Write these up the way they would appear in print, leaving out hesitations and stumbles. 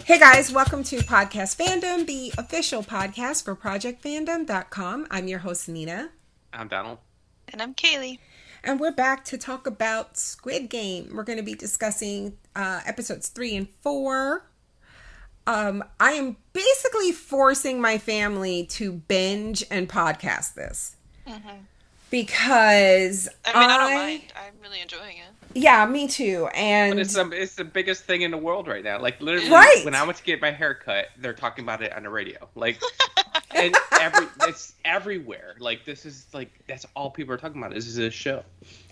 Hey guys, welcome to Podcast Fandom, the official podcast for ProjectFandom.com. I'm your host, Nina. I'm Donald. And I'm Kaylee. And we're back to talk about Squid Game. We're going to be discussing episodes 3 and 4. I am basically forcing my family to binge and podcast this. Mm-hmm. Because I don't mind. I'm really enjoying it. Yeah, me too. And But it's the biggest thing in the world right now. Like literally, right. When I went to get my hair cut, they're talking about it on the radio. Like, and it's everywhere. Like this is like that's all people are talking about. This is a show.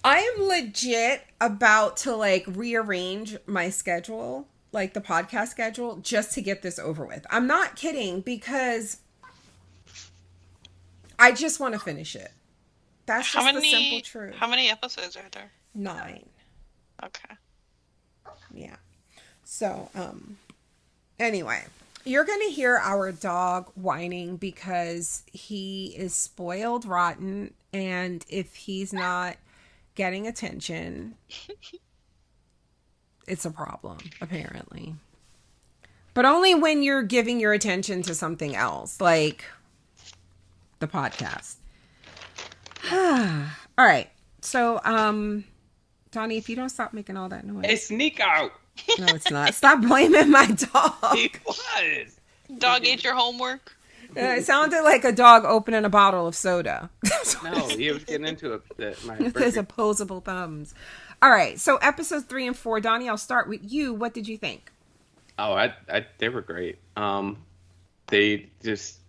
I am legit about to rearrange my schedule, like the podcast schedule, just to get this over with. I'm not kidding because I just want to finish it. That's just the simple truth. How many episodes are there? 9. Okay. Yeah. So, anyway, you're going to hear our dog whining because he is spoiled rotten, and if he's not getting attention, it's a problem, apparently. But only when you're giving your attention to something else, like the podcast. All right. So, Donnie, if you don't stop making all that noise. It's Nico. No, it's not. Stop blaming my dog. It was. Dog ate your homework? It sounded like a dog opening a bottle of soda. No, he was getting into it. His opposable thumbs. All right. So episodes 3 and 4, Donnie, I'll start with you. What did you think? Oh, they were great. They just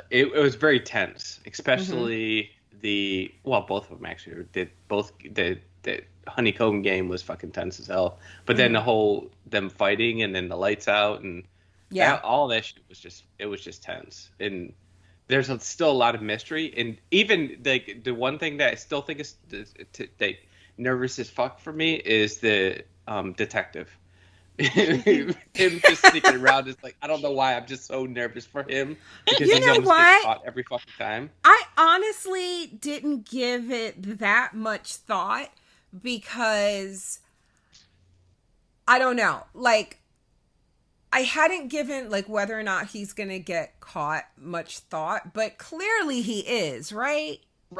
it was very tense, especially both of them actually did. Both the honeycomb game was fucking tense as hell, but then the whole them fighting and then the lights out and all that shit was just tense. And there's still a lot of mystery, and even the one thing that I still think is nervous as fuck for me is the detective. Him just sneaking around is like, I don't know why, I'm just so nervous for him because he's almost getting caught every fucking time. I honestly didn't give it that much thought because I don't know, I hadn't given whether or not he's gonna get caught much thought, but clearly he is, right?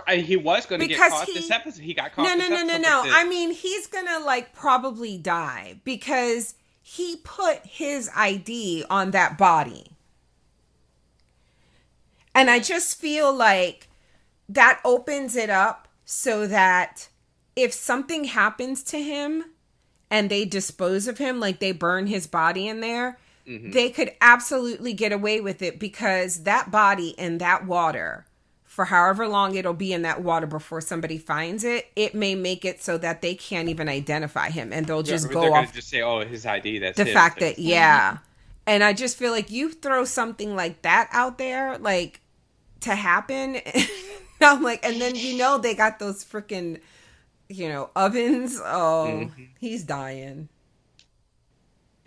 He was going to get caught this episode. He got caught. No. I mean, he's gonna probably die because he put his ID on that body. And I just feel like that opens it up so that if something happens to him and they dispose of him, they burn his body in there, they could absolutely get away with it because that body in that water, for however long it'll be in that water before somebody finds it, it may make it so that they can't even identify him, and they'll just go off. Just say, "Oh, his ID." That's the fact that and I just feel like you throw something like that out there, to happen. I'm and then they got those freaking, ovens. Oh, he's dying.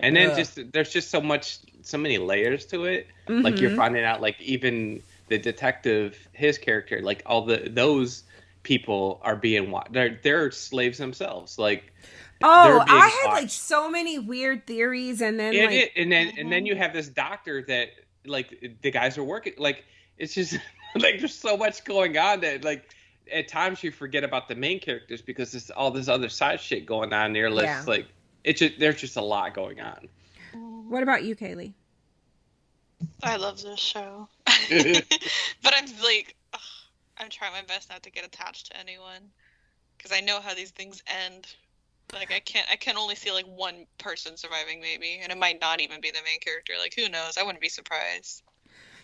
And then there's just so many layers to it. Like you're finding out, even the detective, his character, all those people are being watched. They're slaves themselves. I had watched. So many weird theories, and then and then you have this doctor that the guys are working. It's just there's so much going on that at times you forget about the main characters because there's all this other side shit going on there. There's just a lot going on. What about you, Kaylee? I love this show. But I'm trying my best not to get attached to anyone because I know how these things end. I can only see one person surviving maybe, and it might not even be the main character. Who knows? I wouldn't be surprised.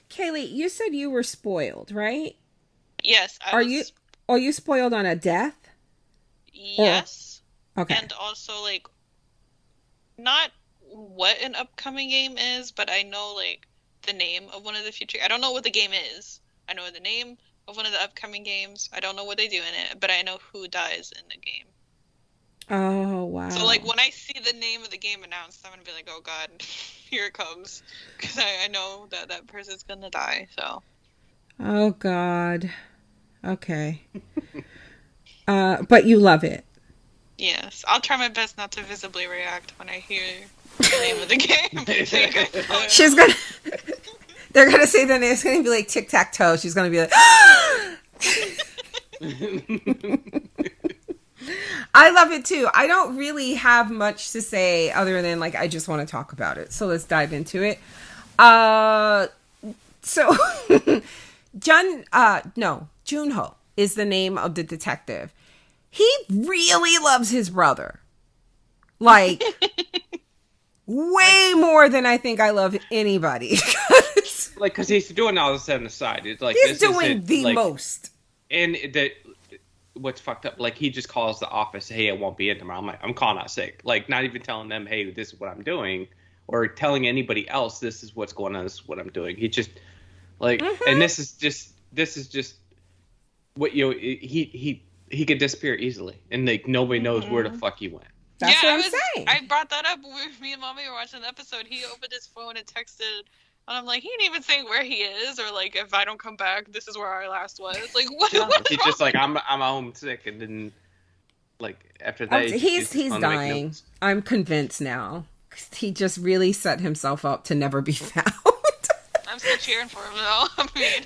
Kaylee, you said you were spoiled, right? Yes. Are you spoiled on a death? Yes. Okay. And also not what an upcoming game is, but I know the name of one of the future. I don't know what the game is. I know the name of one of the upcoming games. I don't know what they do in it, but I know who dies in the game. Oh, wow. So when I see the name of the game announced, I'm gonna be like, oh god, here it comes, because I know that person's gonna die. So. Oh god. Okay. But you love it. Yes, I'll try my best not to visibly react when I hear the name of the game. So you guys know. She's gonna. They're gonna say the name. It's gonna be like tic tac toe. She's gonna be like. I love it too. I don't really have much to say other than like I just want to talk about it. So let's dive into it. So Junho is the name of the detective. He really loves his brother. Like way more than I think I love anybody. Like, because he's doing all this on the side. It's like He's doing the most. And what's fucked up, like, he just calls the office, hey, I won't be in tomorrow. I'm like, I'm calling out sick. Like, not even telling them, hey, this is what I'm doing, or telling anybody else, this is what's going on, this is what I'm doing. He just, like, and this is just what, you know, he could disappear easily, and, like, nobody knows where the fuck he went. That's what I'm saying. I brought that up with me and Mommy were watching the episode. He opened his phone and texted, and I'm like, he didn't even say where he is, or like, if I don't come back, this is where I last was. Like, what? He's just like, I'm home sick, and then like after that, he's dying. I'm convinced now. He just really set himself up to never be found. I'm still cheering for him though. I mean,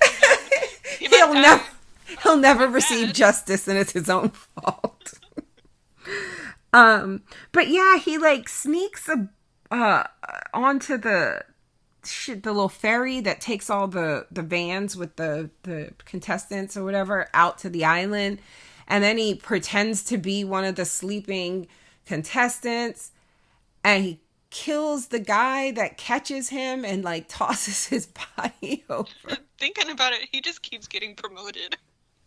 he'll never receive justice, and it's his own fault. But yeah, he like sneaks onto the little ferry that takes all the vans with the contestants or whatever out to the island, and then he pretends to be one of the sleeping contestants, and he kills the guy that catches him and like tosses his body over. Thinking about it, he just keeps getting promoted.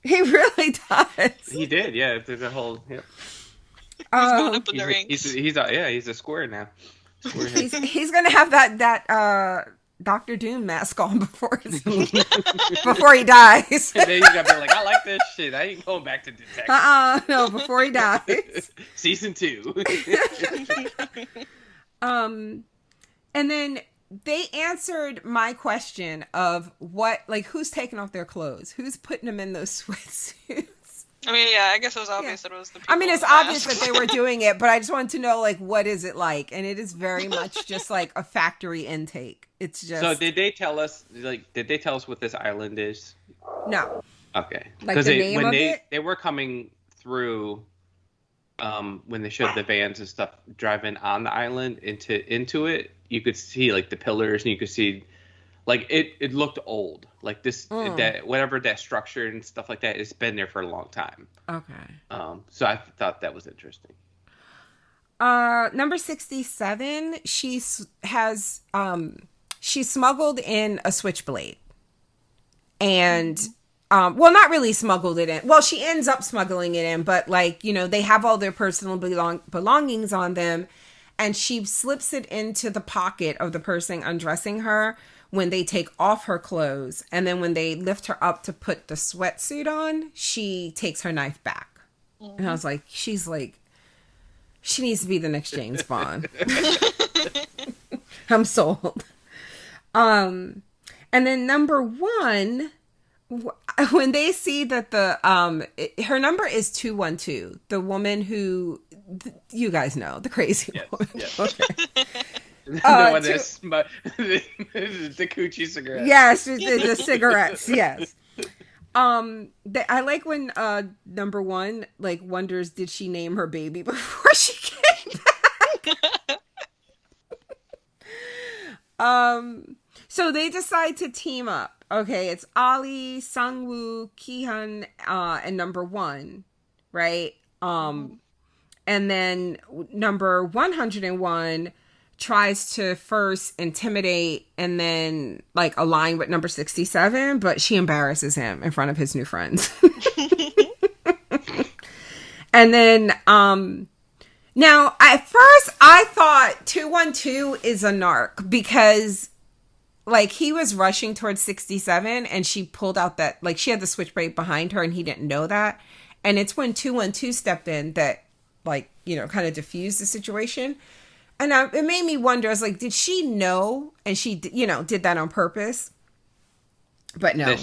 He really does. He did, yeah. There's a whole. Yep. He's going up in the ranks. He's a square now. He's gonna have that Dr. Doom mask on before he dies. And then he's gonna be like, I like this shit. I ain't going back to detective. No, before he dies. Season 2. And then they answered my question of what, like, who's taking off their clothes? Who's putting them in those sweatsuits? I mean, yeah, I guess it was obvious that it was the people. I mean, it's obvious that they were doing it, but I just wanted to know, like, what is it like? And it is very much just like a factory intake. It's just. So did they tell us what this island is? No. Okay. Like the name of it? They were coming through, when they showed the vans and stuff driving on the island into it, you could see like the pillars, and you could see. Like, it looked old. Like, that whatever that structure and stuff like that, it's been there for a long time. Okay. So I thought that was interesting. Number 67, she smuggled in a switchblade. And, well, not really smuggled it in. Well, she ends up smuggling it in, but, like, you know, they have all their personal belongings on them, and she slips it into the pocket of the person undressing her when they take off her clothes, and then when they lift her up to put the sweatsuit on, she takes her knife back. And I was like, she needs to be the next James Bond. I'm sold. And then number 1, when they see that her number is 212, the woman who, you guys know, the crazy woman. Yes. Okay. The one that's the coochie cigarettes. Yes, the cigarettes. Yes. I like when number 1 like wonders, did she name her baby before she came back? So they decide to team up. Okay, it's Ali, Sungwoo, Kihyun, and number 1, right? And then number 101 tries to first intimidate and then like align with number 67, but she embarrasses him in front of his new friends. And then now at first I thought 212 is a narc, because like he was rushing towards 67 and she pulled out that, like, she had the switchblade behind her and he didn't know that, and it's when 212 stepped in that, like, you know, kind of diffused the situation. And it made me wonder, I was like, did she know? And she, you know, did that on purpose? But no.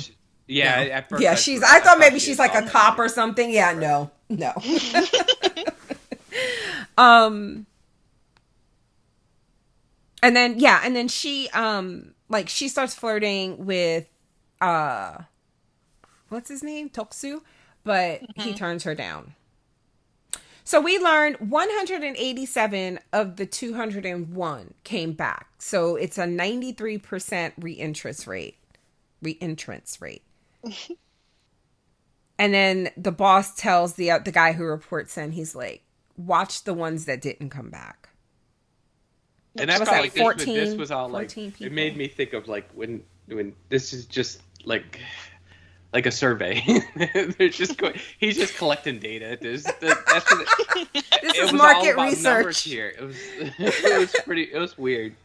Yeah, no. At first yeah, I thought maybe she's like a cop or something. Yeah, no. And then she like she starts flirting with what's his name? Toksu, but he turns her down. So we learned 187 of the 201 came back. So it's a 93% reentrance rate. And then the boss tells the guy who reports in, he's like, watch the ones that didn't come back. And that's like like 14, this was all like people. It made me think of like when this is just like a survey. They're just he's just collecting data. That's what This it is was market all about research numbers here. It was weird.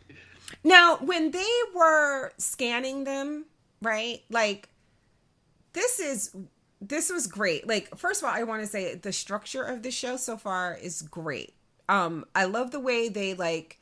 Now, when they were scanning them, right? Like this was great. Like, first of all, I want to say the structure of the show so far is great. I love the way they like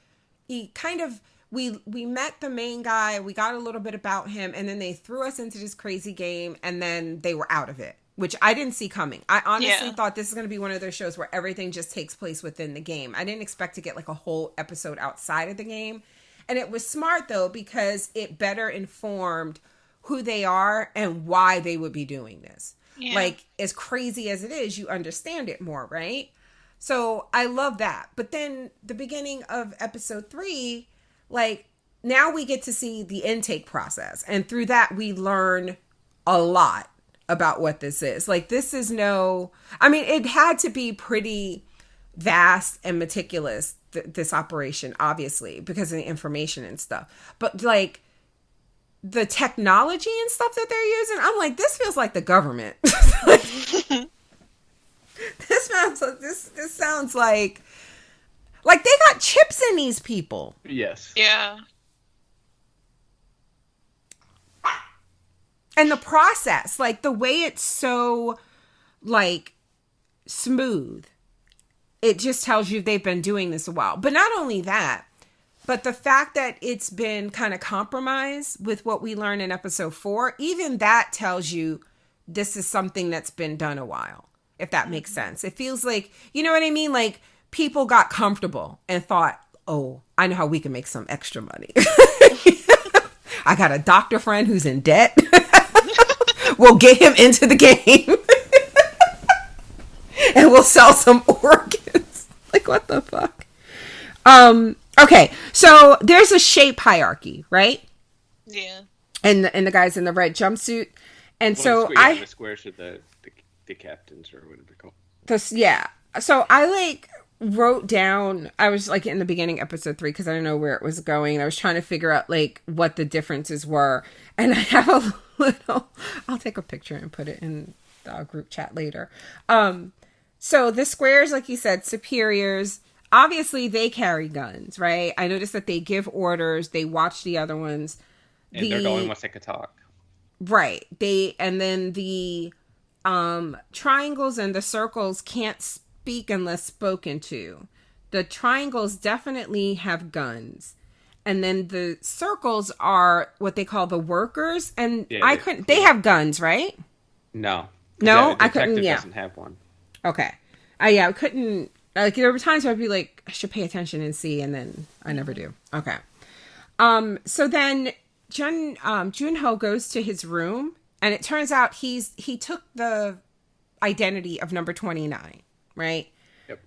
he kind of we met the main guy, we got a little bit about him, and then they threw us into this crazy game, and then they were out of it, which I didn't see coming. I honestly thought this is going to be one of those shows where everything just takes place within the game. I didn't expect to get like a whole episode outside of the game. And it was smart though, because it better informed who they are and why they would be doing this. Yeah. Like, as crazy as it is, you understand it more, right? So I love that. But then the beginning of episode 3, like, now we get to see the intake process. And through that, we learn a lot about what this is. Like, this is it had to be pretty vast and meticulous, this operation, obviously, because of the information and stuff. But, like, the technology and stuff that they're using, I'm like, this feels like the government. This sounds like they got chips in these people. Yes. Yeah. And the process, like the way it's so like smooth, it just tells you they've been doing this a while. But not only that, but the fact that it's been kind of compromised with what we learned in episode 4, even that tells you this is something that's been done a while, if that makes sense. It feels like, you know what I mean? Like, people got comfortable and thought, oh, I know how we can make some extra money. I got a doctor friend who's in debt. We'll get him into the game. And we'll sell some organs. Like, what the fuck? Okay, so there's a shape hierarchy, right? Yeah. And the guys in the red jumpsuit. And so the squares are the captains or whatever they're called. So I like wrote down, I was like in the beginning episode 3 because I didn't know where it was going. I was trying to figure out like what the differences were. And I have a little, I'll take a picture and put it in the group chat later. So the squares, like you said, superiors, obviously they carry guns, right? I noticed that they give orders, they watch the other ones. And they're the only ones that can talk. Right. And then the triangles and the circles can't speak unless spoken to. The triangles definitely have guns. And then the circles are what they call the workers. And they have guns, right? No. No, I couldn't. Yeah. Doesn't have one. Okay. I couldn't. Like, there were times where I'd be like, I should pay attention and see, and then I never do. Okay. So then Junho goes to his room, and it turns out he took the identity of number 29, right? Yep.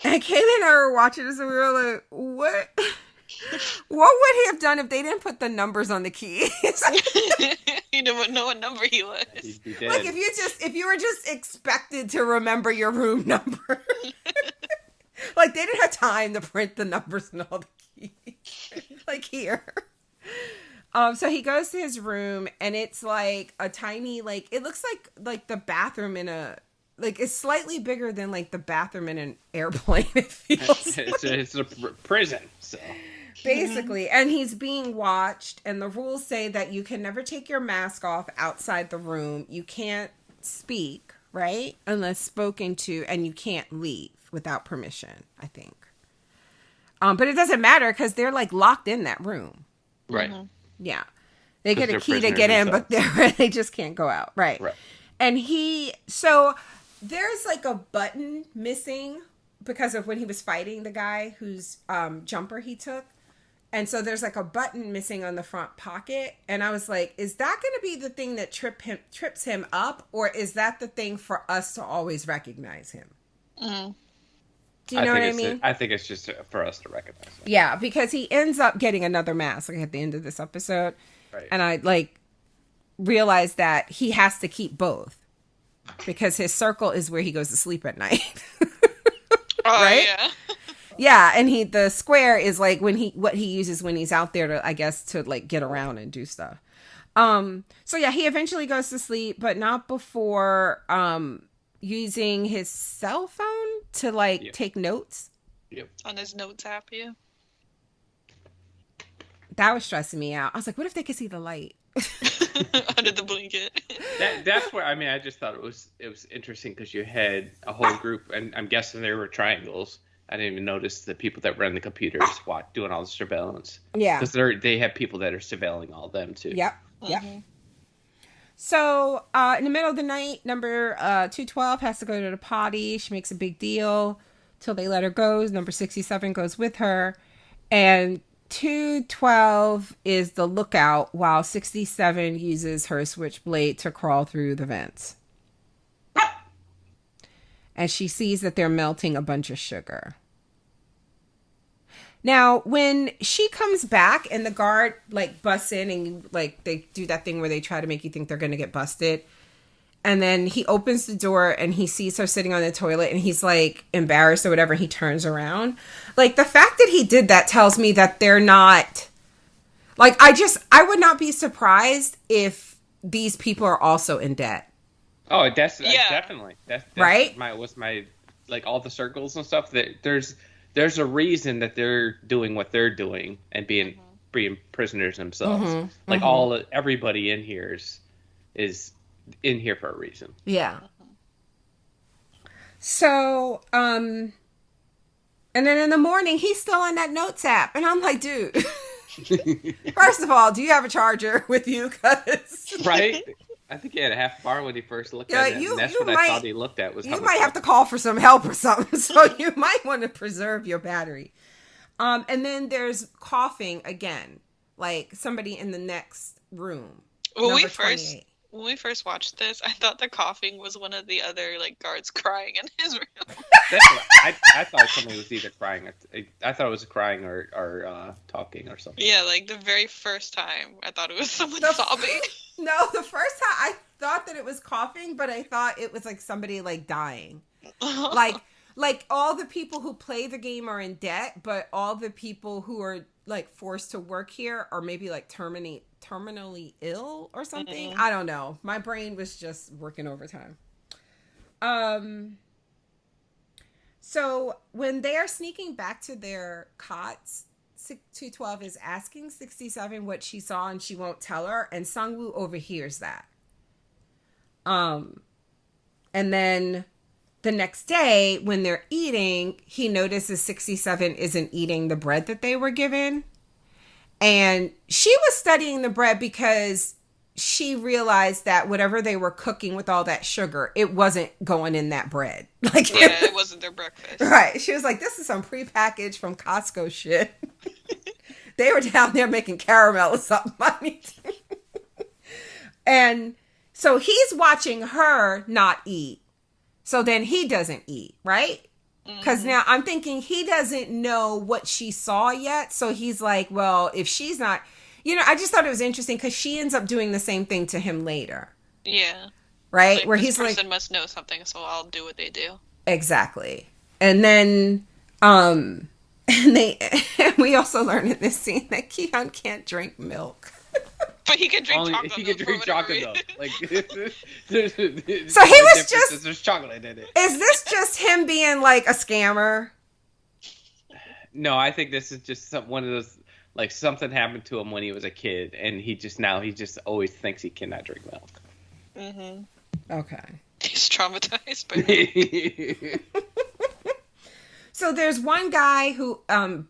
And Kayla and I were watching this, and we were like, what? What would he have done if they didn't put the numbers on the keys? You don't know what number he was. He'd be dead. Like, if you were just expected to remember your room number. Like, they didn't have time to print the numbers and all the keys. Like, here. So he goes to his room, and it's like a tiny, like, it looks like the bathroom in a, like, it's slightly bigger than like the bathroom in an airplane. It feels it's a prison, so. Basically, and he's being watched, and the rules say that you can never take your mask off outside the room. You can't speak, right? Unless spoken to, and you can't leave without permission, I think. But it doesn't matter because they're like locked in that room. Right. Mm-hmm. Yeah. They get a key to get in, but they just can't go out. Right. And so there's like a button missing because of when he was fighting the guy whose jumper he took. And so there's like a button missing on the front pocket. And I was like, is that going to be the thing that trips him up? Or is that the thing for us to always recognize him? Mm. Do you know what I mean? I think it's just for us to recognize him. Yeah, because he ends up getting another mask like at the end of this episode. Right. And I like realized that he has to keep both. Because his circle is where he goes to sleep at night. Oh, right? yeah. Yeah, and the square is like what he uses when he's out there to, I guess, to like get around and do stuff. So yeah, he eventually goes to sleep, but not before using his cell phone to like take notes. Yep. On his notes app, yeah. That was stressing me out. I was like, what if they could see the light? Under the blanket. That's where, I mean, I just thought it was interesting because you had a whole group, and I'm guessing there were triangles. I didn't even notice the people that run the computers doing all the surveillance. Yeah. Because they have people that are surveilling all of them, too. Yep. Yep. Mm-hmm. So, in the middle of the night, number 212 has to go to the potty. She makes a big deal till they let her go. Number 67 goes with her. And 212 is the lookout while 67 uses her switchblade to crawl through the vents. And she sees that they're melting a bunch of sugar. Now, when she comes back and the guard like busts in and like they do that thing where they try to make you think they're going to get busted. And then he opens the door and he sees her sitting on the toilet and he's like embarrassed or whatever. He turns around. Like the fact that he did that tells me that they're not like, I would not be surprised if these people are also in debt. Oh, that's definitely. That's right. My like all the circles and stuff. That there's a reason that they're doing what they're doing and being prisoners themselves. Mm-hmm. Like everybody in here is in here for a reason. Yeah. So, and then in the morning he's still on that notes app, and I'm like, dude. First of all, do you have a charger with you? Right. I think he had a half bar when he first looked at it. And that's what I thought he looked at. You might have to call for some help or something. So you might want to preserve your battery. And then there's coughing again, like somebody in the next room. When we first watched this, I thought the coughing was one of the other like guards crying in his room. That's what I thought somebody was either crying. I thought it was crying or talking or something. Yeah, like the very first time, I thought it was someone sobbing. No, the first time I thought that it was coughing, but I thought it was like somebody like dying. Like all the people who play the game are in debt, but all the people who are like forced to work here are maybe like terminally ill or something. Mm-hmm. I don't know. My brain was just working overtime. So when they are sneaking back to their cots, 212 is asking 67 what she saw and she won't tell her, and Sungwoo overhears that. And then the next day when they're eating, he notices 67 isn't eating the bread that they were given. And she was studying the bread because she realized that whatever they were cooking with all that sugar, it wasn't going in that bread. Like, yeah, it wasn't their breakfast. Right. She was like, this is some prepackaged from Costco shit. They were down there making caramel or something. And so he's watching her not eat. So then he doesn't eat, right? Because now I'm thinking he doesn't know what she saw yet. So he's like, well, if she's not, I just thought it was interesting because she ends up doing the same thing to him later. Yeah. Right? Like, where he's like, this person must know something, so I'll do what they do. Exactly. And then, and we also learn in this scene that Keon can't drink milk. But he can drink chocolate milk. He can drink chocolate milk. Like, so he was just. There's chocolate in it. Is this just him being like a scammer? No, I think this is just one of those. Like something happened to him when he was a kid, and he just always thinks he cannot drink milk. Mm-hmm. Okay. He's traumatized by milk. So there's one guy who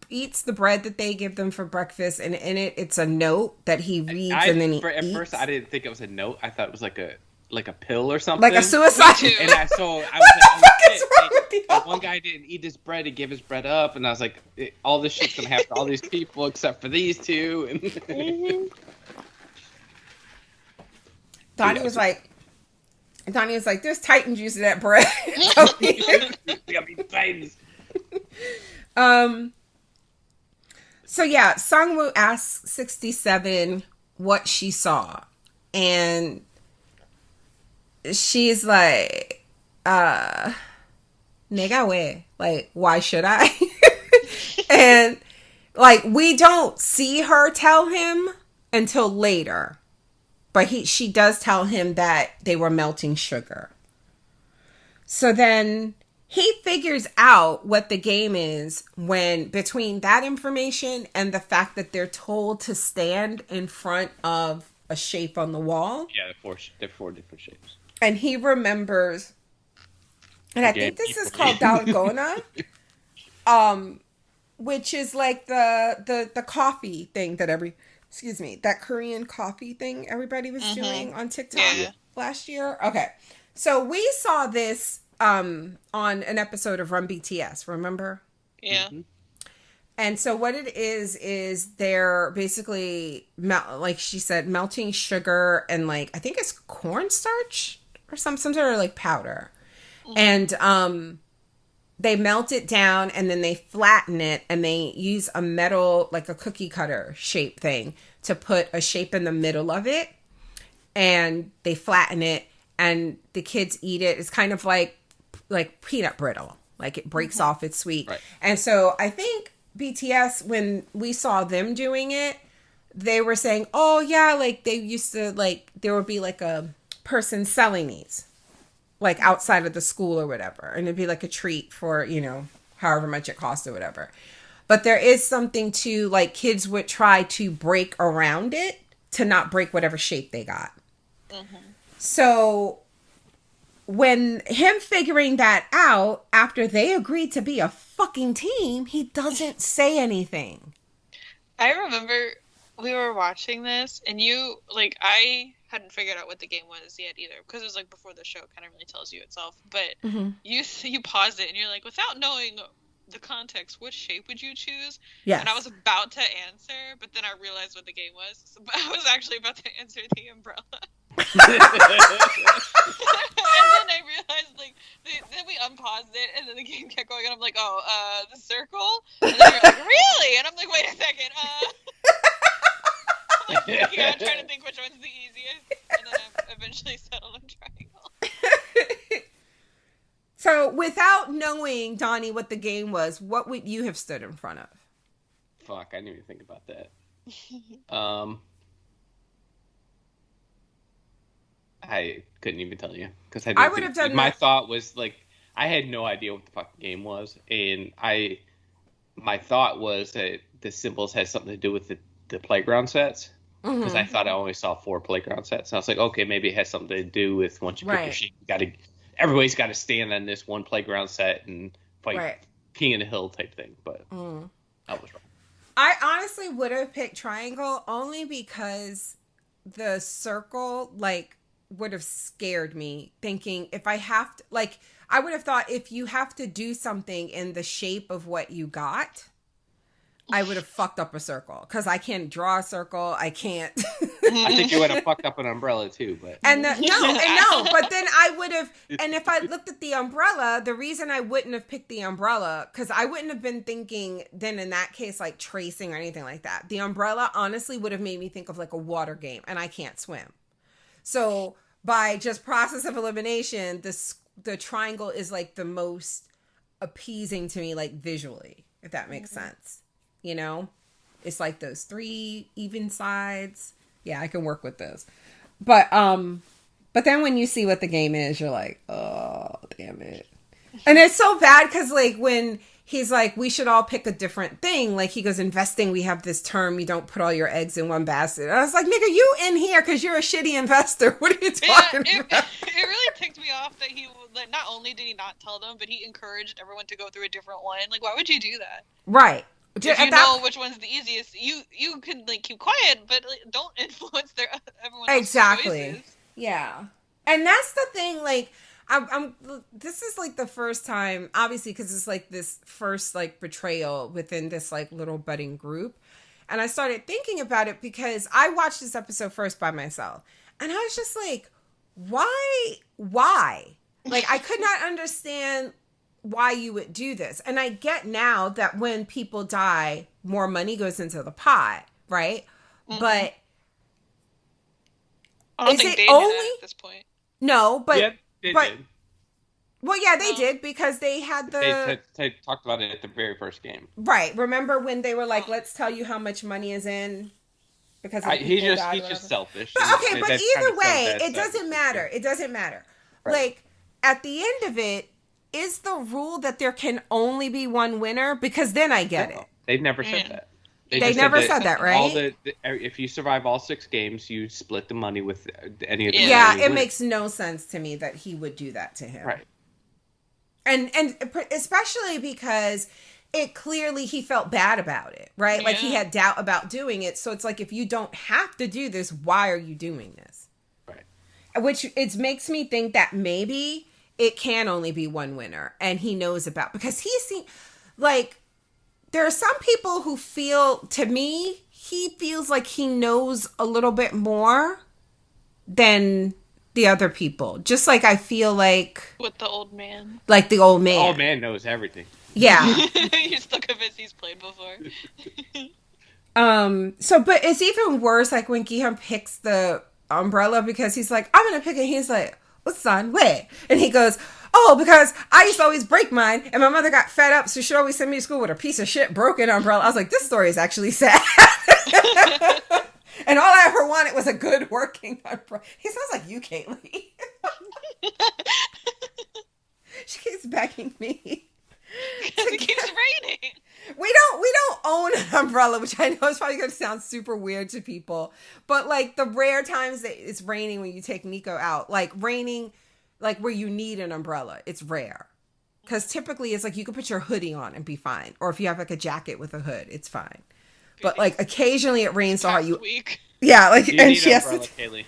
eats the bread that they give them for breakfast, and in it's a note that he reads and then he eats. At first, I didn't think it was a note. I thought it was like like a pill or something. Like a suicide. And I was like, oh, shit. One guy didn't eat his bread. He gave his bread up, and I was like, all this shit's gonna happen to all these people except for these two. And Donnie was like, there's Titan juice in that bread. So yeah, Sungwoo asks 67 what she saw, and she's like, nega we, like, why should I? And like, we don't see her tell him until later, but she does tell him that they were melting sugar. So then he figures out what the game is when, between that information and the fact that they're told to stand in front of a shape on the wall. Yeah, they're four different shapes. And he remembers, and I think this is called Dalgona, which is like the coffee thing that that Korean coffee thing everybody was doing on TikTok last year. Okay. So we saw this on an episode of Run BTS, remember? Yeah. Mm-hmm. And so what it is they're basically, like she said, melting sugar and like, I think it's cornstarch or some sort of like powder. Mm-hmm. And they melt it down and then they flatten it and they use a metal, like a cookie cutter shape thing to put a shape in the middle of it. And they flatten it and the kids eat it. It's kind of like peanut brittle. Like it breaks off, it's sweet. Right. And so I think BTS, when we saw them doing it, they were saying, oh yeah, like they used to, like, there would be like a person selling these, like outside of the school or whatever. And it'd be like a treat for, you know, however much it costs or whatever. But there is something to, like, kids would try to break around it to not break whatever shape they got. Mm-hmm. So when him figuring that out after they agreed to be a fucking team, he doesn't say anything. I remember we were watching this and you, like, I hadn't figured out what the game was yet either because it was like before the show kind of really tells you itself. But you paused it and you're like, without knowing the context, which shape would you choose? Yes. And I was about to answer, but then I realized what the game was. So I was actually about to answer the umbrella. And then I realized, like, then we unpaused it, and then the game kept going, and I'm like, oh, the circle? And then you're like, really? And I'm like, wait a second, like, yeah, I'm trying to think which one's the easiest, and then I eventually settled on triangle. So, without knowing, Donnie, what the game was, what would you have stood in front of? Fuck, I didn't even think about that. I couldn't even tell you because I would have done. My thought was like I had no idea what the fucking game was, and my thought was that the symbols had something to do with the playground sets because I thought I only saw 4 playground sets. And I was like, okay, maybe it has something to do with once you pick your shape, everybody's got to stand on this one playground set and fight King of the Hill type thing. But I was wrong. I honestly would have picked triangle only because the circle, like, would have scared me, thinking if I have to, like, I would have thought if you have to do something in the shape of what you got, I would have fucked up a circle because I can't draw a circle. I can't. I think you would have fucked up an umbrella too, but but then I would have. And if I looked at the umbrella, the reason I wouldn't have picked the umbrella because I wouldn't have been thinking then in that case like tracing or anything like that. The umbrella honestly would have made me think of like a water game, and I can't swim. So by just process of elimination, the triangle is like the most appeasing to me, like visually, if that makes sense. You know, it's like those 3 even sides. Yeah, I can work with those. But then when you see what the game is, you're like, oh, damn it. And it's so bad because like when he's like, we should all pick a different thing. Like he goes, investing, we have this term, you don't put all your eggs in one basket. And I was like, nigga, you in here because you're a shitty investor. What are you talking about? It really ticked me off that he, like, not only did he not tell them, but he encouraged everyone to go through a different one. Like, why would you do that? Right. If you know which one's the easiest, you can like keep quiet, but like, don't influence everyone else's choices. Yeah. And that's the thing, like, I'm this is like the first time, obviously, because it's like this first like betrayal within this like little budding group. And I started thinking about it because I watched this episode first by myself. And I was just like, why? Like, I could not understand why you would do this. And I get now that when people die, more money goes into the pot, right? Mm-hmm. But I don't think they did that at this point. No, but yeah, they did. Well, yeah, they did because they had the... They talked about it at the very first game. Right. Remember when they were like, let's tell you how much money is in? Because he's just selfish. But, okay, but either way, it doesn't matter. It doesn't matter. Right. Like, at the end of it, is the rule that there can only be one winner? Because then I get it. They've never said that. They never said that, right? If you survive all 6 games, you split the money with any of the it makes no sense to me that he would do that to him. Right. And especially because it clearly he felt bad about it, right? Yeah. Like he had doubt about doing it. So it's like, if you don't have to do this, why are you doing this? Right. Which it makes me think that maybe it can only be one winner and he knows about, because he's seen, like, there are some people who feel, to me, he feels like he knows a little bit more than the other people. Just like I feel like... With the old man. Like the old man. The old man knows everything. Yeah. You're still convinced he's played before. But it's even worse, like when Gi-hun picks the umbrella, because he's like, I'm going to pick it. He's like, what's son? Where? And he goes... Oh, because I used to always break mine, and my mother got fed up, so she'd always send me to school with a piece of shit broken umbrella. I was like, this story is actually sad. And all I ever wanted was a good working umbrella. He sounds like you, Kaylee. She keeps begging me. Because it keeps raining. We don't own an umbrella, which I know is probably going to sound super weird to people. But, like, the rare times that it's raining when you take Nico out, like, raining... Like where you need an umbrella, it's rare. Because typically it's like you can put your hoodie on and be fine. Or if you have like a jacket with a hood, it's fine. But like occasionally it rains so hard. Yeah, like, you and need she an has umbrella, to... Kaylee.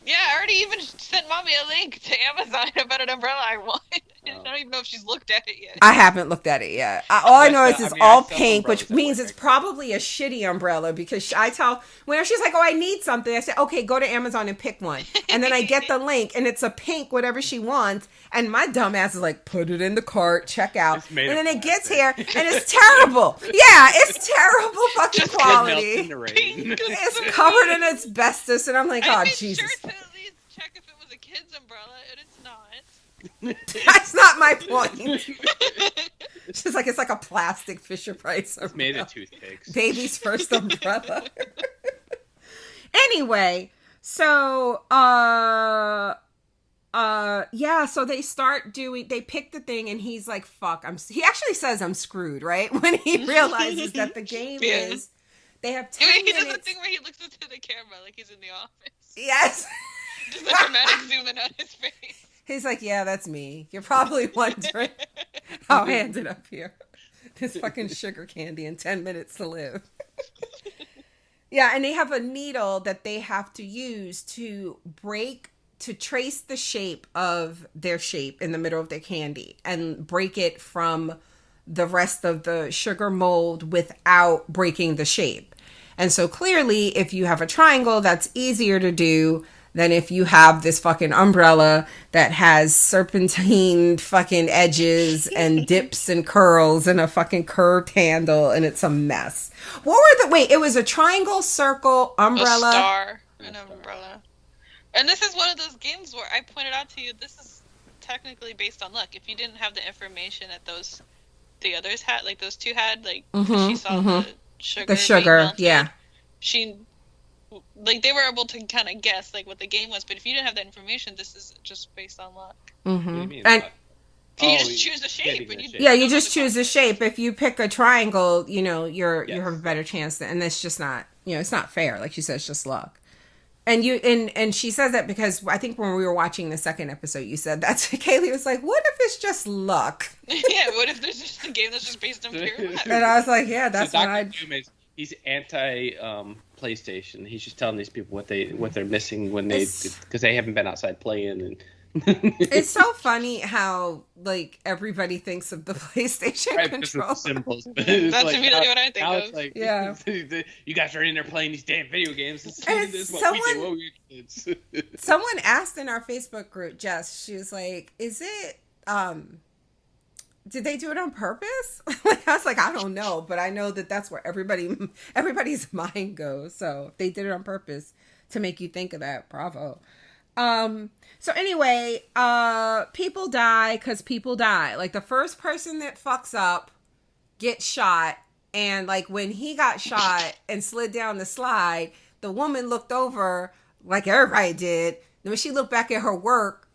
Yeah, I already even sent Mommy a link to Amazon about an umbrella I want. I don't even know if she's looked at it yet. I haven't looked at it yet. All I know is it's all pink, which means it's probably a shitty umbrella, because I tell, whenever she's like, oh, I need something, I say, okay, go to Amazon and pick one. And then I get the link, and it's a pink, whatever she wants, and my dumb ass is like, put it in the cart, check out. And then it gets here, and it's terrible. Yeah, it's terrible fucking Just quality. In the rain. It's covered in asbestos, and I'm like, oh, Jesus. Sure to at least check if it was a kid's umbrella, and it's not. That's not my point. She's like, it's like a plastic Fisher Price umbrella. It's made of toothpicks. Baby's first umbrella. Anyway, so so they start doing, they pick the thing, and he's like, fuck, he actually says I'm screwed, right? When he realizes that the game is, they have 10 minutes. He does the thing where he looks into the camera like he's in the office. Yes. Just a dramatic zoom in on his face. He's like, yeah, that's me. You're probably wondering how I ended up here. This fucking sugar candy and 10 minutes to live. Yeah, and they have a needle that they have to use to trace the shape of their shape in the middle of their candy and break it from the rest of the sugar mold without breaking the shape. And so clearly, if you have a triangle, that's easier to do than if you have this fucking umbrella that has serpentine fucking edges and dips and curls and a fucking curved handle, and it's a mess. It was a triangle, circle, umbrella. A star, an umbrella. And this is one of those games where I pointed out to you, this is technically based on luck. If you didn't have the information that the others had, like those two had, like she saw the sugar. The sugar, melted, yeah. They were able to kind of guess like what the game was, but if you didn't have that information, this is just based on luck. What do you mean, and you just choose a shape. You just choose a shape. If you pick a triangle, you have a better chance. And that's just not, it's not fair. Like she said, it's just luck. And and she says that because I think when we were watching the second episode, you said that to Kaylee. Was like, what if it's just luck? Yeah, what if there's just a game that's just based on pure luck? And I was like, yeah, that's what Dr. Doom He's anti PlayStation. He's just telling these people what they're missing when because they haven't been outside playing and. It's so funny how like everybody thinks of the PlayStation controller. That's like, immediately what I think of. It's like, yeah, you guys are in there playing these damn video games. This is what we did when we were kids. Someone asked in our Facebook group, Jess. She was like, "Is it did they do it on purpose?" Like, I was like, I don't know, but I know that that's where everybody's mind goes. So they did it on purpose to make you think of that. Bravo. So anyway, people die because people die. Like the first person that fucks up gets shot, and like when he got shot and slid down the slide, the woman looked over like everybody did. And when she looked back at her work,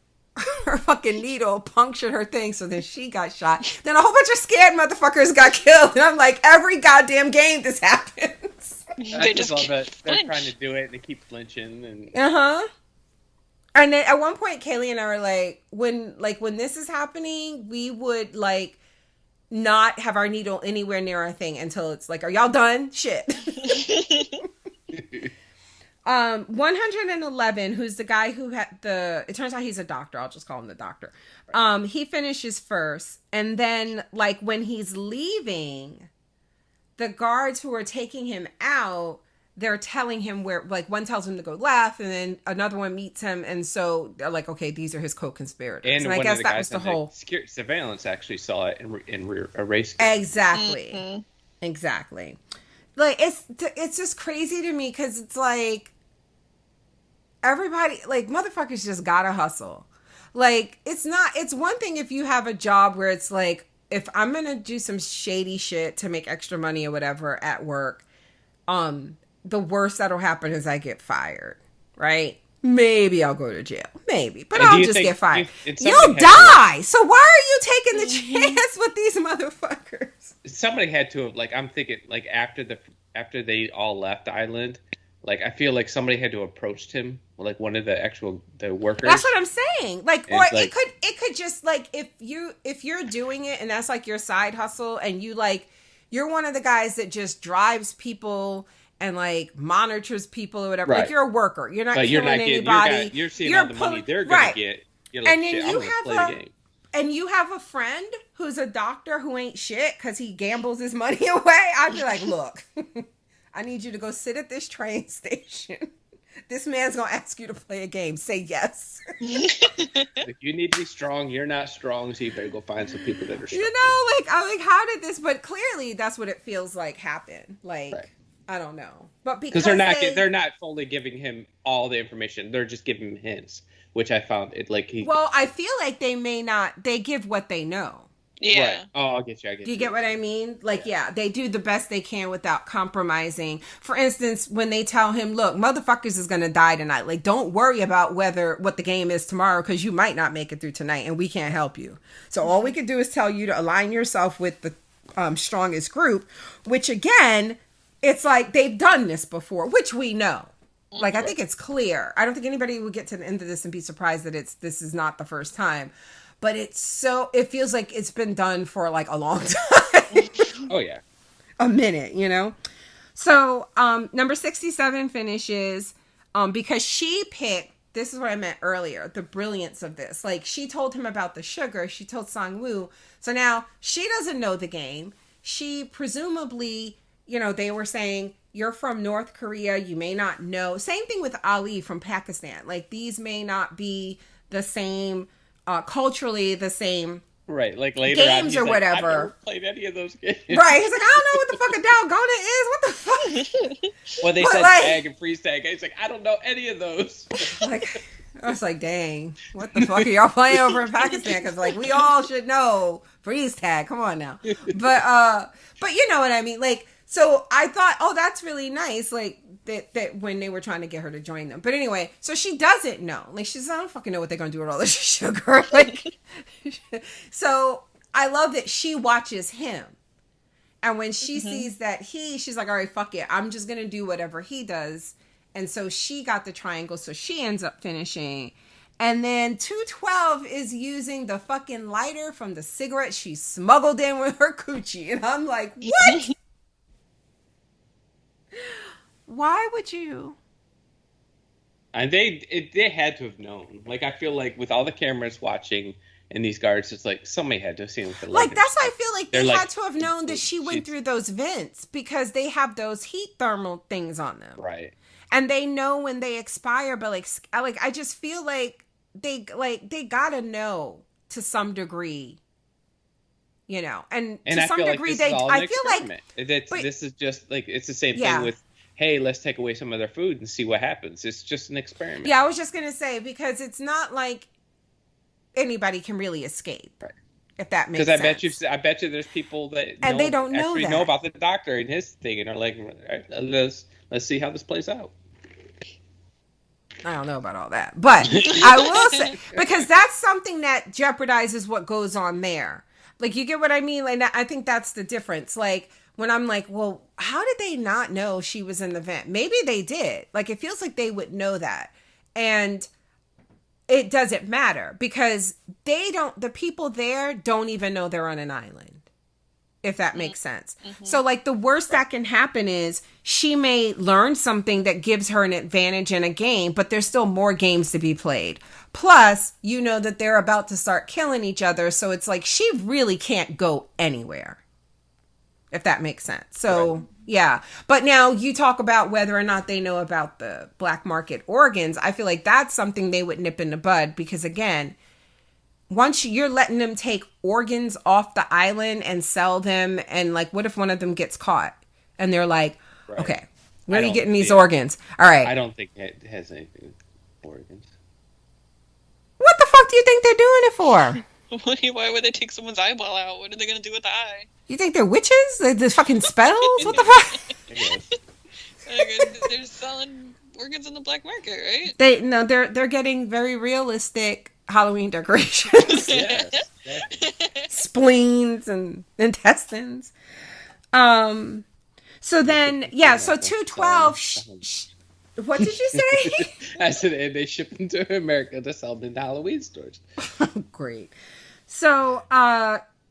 her fucking needle punctured her thing, so then she got shot. Then a whole bunch of scared motherfuckers got killed, and I'm like, every goddamn game this happens. I just love it. They're trying to do it, and they keep flinching, and And then at one point, Kaylee and I were like, when this is happening, we would like not have our needle anywhere near our thing until it's like, are y'all done? Shit. 111, who's the guy who had it turns out he's a doctor. I'll just call him the doctor. He finishes first. And then like when he's leaving, the guards who are taking him out, they're telling him where, like one tells him to go left and then another one meets him. And so they're like, okay, these are his co-conspirators. And I guess that was the whole surveillance actually saw it and erased it. Exactly. Mm-hmm. Exactly. Like it's just crazy to me because it's like everybody, like motherfuckers just gotta hustle. Like it's one thing if you have a job where it's like, if I'm gonna do some shady shit to make extra money or whatever at work, the worst that'll happen is I get fired, right? Maybe I'll go to jail, maybe, but I'll just get fired. You'll die. So why are you taking the chance with these motherfuckers? Somebody had to have, like, I'm thinking, like after they all left the island, like I feel like somebody had to have approached him, like one of the workers. That's what I'm saying. Like, or like, it could just like if you're doing it and that's like your side hustle and you're one of the guys that just drives people and like monitors people or whatever. Right. Like you're a worker. You're not killing anybody. You're seeing all the money they're gonna get. You're like, and then you have a friend who's a doctor who ain't shit because he gambles his money away. I'd be like, look, I need you to go sit at this train station. This man's gonna ask you to play a game. Say yes. If you need to be strong, you're not strong, so you better go find some people that are strong. You know, like I'm like, how did this? But clearly, that's what it feels like happened. Like. Right. I don't know, but because they're not fully giving him all the information. They're just giving him hints, which I found it like he. Well, I feel like they may not. They give what they know. Yeah. Right. Oh, I get you. Do you get what I mean? Like, yeah, they do the best they can without compromising. For instance, when they tell him, "Look, motherfuckers is gonna die tonight. Like, don't worry about what the game is tomorrow because you might not make it through tonight, and we can't help you. So all we can do is tell you to align yourself with the strongest group, which again." It's like they've done this before, which we know. Like, I think it's clear. I don't think anybody would get to the end of this and be surprised that this is not the first time. But it feels like it's been done for like a long time. Oh, yeah. A minute, you know? So, number 67 finishes because she picked, this is what I meant earlier, the brilliance of this. Like, she told him about the sugar. She told Sang-woo. So now she doesn't know the game. She presumably... You know, they were saying, you're from North Korea, you may not know. Same thing with Ali from Pakistan. Like, these may not be the same, culturally the same right, like later games or whatever. I've never played any of those games. Right, he's like, I don't know what the fuck a Dalgona is. What the fuck? Well, they said tag and freeze tag. He's like, I don't know any of those. Like, I was like, dang, what the fuck are y'all playing over in Pakistan? Because, like, we all should know freeze tag. Come on now. But you know what I mean? Like, so I thought, oh, that's really nice, like, that when they were trying to get her to join them. But anyway, so she doesn't know. Like, she says, I don't fucking know what they're going to do with all this sugar. Like, so I love that she watches him. And when she sees that she's like, all right, fuck it. I'm just going to do whatever he does. And so she got the triangle, so she ends up finishing. And then 212 is using the fucking lighter from the cigarette she smuggled in with her coochie. And I'm like, what? Why would you? And they had to have known. Like, I feel like with all the cameras watching and these guards, it's like somebody had to have seen what the Like, that's why I feel like they had to have known that she went she's- through those vents because they have those heat thermal things on them. Right. And they know when they expire, but like I just feel like they gotta know to some degree, you know. And to I some feel degree, like this is all an I feel like experiment. This is just like it's the same Yeah. thing with, hey, let's take away some of their food and see what happens. It's just an experiment. yeah, I was just gonna say because it's not like anybody can really escape, Right. if that makes Because sense. I bet you there's people that And they don't know actually that. know about the doctor and his thing and are like, all right, let's see how this plays out. I don't know about all that, but I will say because that's something that jeopardizes what goes on there. Like, you get what I mean? Like, I think that's the difference. Like, when I'm like, well, how did they not know she was in the vent? Maybe they did. Like, it feels like they would know that. And it doesn't matter because the people there don't even know they're on an island, if that makes sense. Mm-hmm. So, like, the worst that can happen is she may learn something that gives her an advantage in a game, but there's still more games to be played. Plus, you know that they're about to start killing each other. So it's like she really can't go anywhere, if that makes sense. So, right. Yeah. But now you talk about whether or not they know about the black market organs. I feel like that's something they would nip in the bud because, again, once you're letting them take organs off the island and sell them, and like, what if one of them gets caught and they're like, right. Okay, where are you getting these organs? All right. I don't think it has anything with organs. What the fuck do you think they're doing it for? Why would they take someone's eyeball out? What are they going to do with the eye? You think they're witches? They're fucking spells? What the fuck? I guess. They're selling organs on the black market, right? They're getting very realistic Halloween decorations. Yes. Spleens and intestines. So then, yeah, so 212. What did you say? I said they ship them to America to sell them in Halloween stores. Great. So,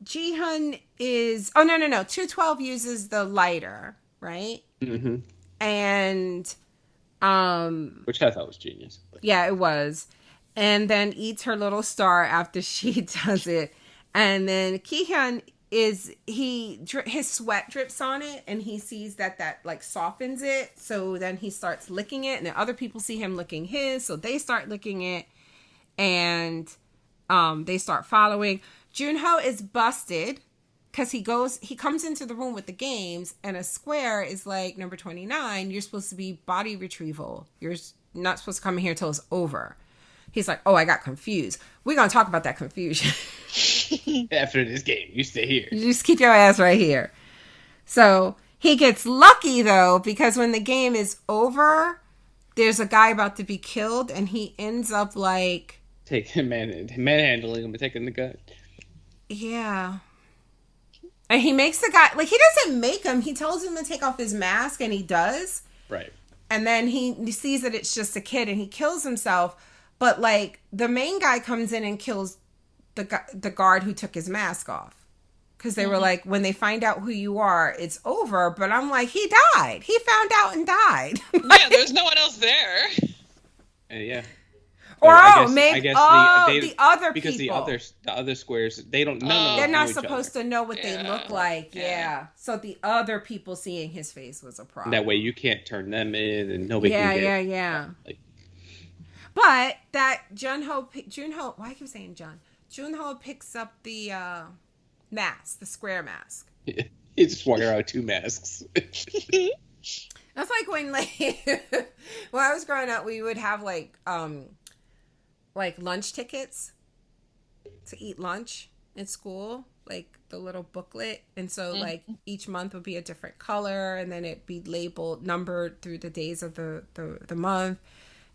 Ji-hun is... Oh, no. 212 uses the lighter, right? Mm-hmm. And... Which I thought was genius. Yeah, it was. And then eats her little star after she does it. And then Ki-hyun his sweat drips on it, and he sees that like softens it. So then he starts licking it, and then other people see him licking his, so they start licking it, and they start following. Junho is busted because he comes into the room with the games, and a square is like, number 29, you're supposed to be body retrieval. You're not supposed to come in here till it's over. He's like, oh, I got confused. We're going to talk about that confusion. After this game, you stay here. You just keep your ass right here. So he gets lucky, though, because when the game is over, there's a guy about to be killed, and he ends up like... manhandling him and taking the gun. Yeah. And he makes the guy... Like, he doesn't make him. He tells him to take off his mask, and he does. Right. And then he sees that it's just a kid, and he kills himself. But, like, the main guy comes in and kills the guard who took his mask off. Because they were like, when they find out who you are, it's over. But I'm like, he died. He found out and died. Yeah, there's no one else there. Yeah. Or the other because people. Because the other squares, they don't know. They're not supposed to know what they look like. Yeah. So the other people seeing his face was a problem. That way you can't turn them in and nobody can get Yeah. Like, but that Junho, why do I keep saying John? Junho picks up the mask, the square mask. He just walking around with two masks. That's like when, like, when I was growing up, we would have like lunch tickets to eat lunch in school, like the little booklet. And so like each month would be a different color, and then it'd be labeled, numbered through the days of the month.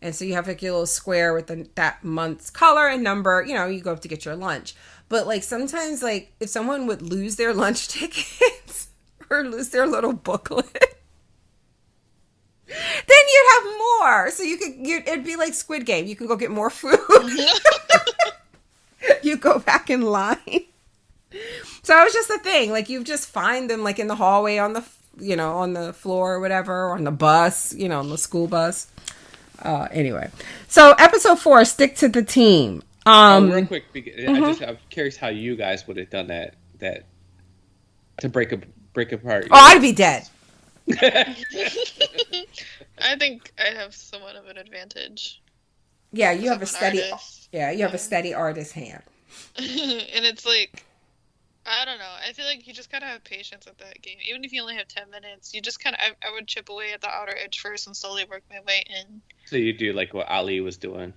And so you have like your little square with that month's color and number, you know, you go up to get your lunch. But like sometimes, like if someone would lose their lunch tickets or lose their little booklet, then you'd have more. So it'd be like Squid Game. You could go get more food. You go back in line. So it was just a thing. Like you just find them like in the hallway on the on the floor or whatever, or on the bus, on the school bus. Anyway, so episode 4, stick to the team. Real quick, I'm curious how you guys would have done that to break apart. Oh, I'd be dead. I think I have somewhat of an advantage. Yeah, you have a steady. Artist. Yeah, you have a steady artist hand. And it's like, I don't know. I feel like you just gotta have patience with that game. Even if you only have 10 minutes, you just I would chip away at the outer edge first and slowly work my way in. So you do like what Ali was doing.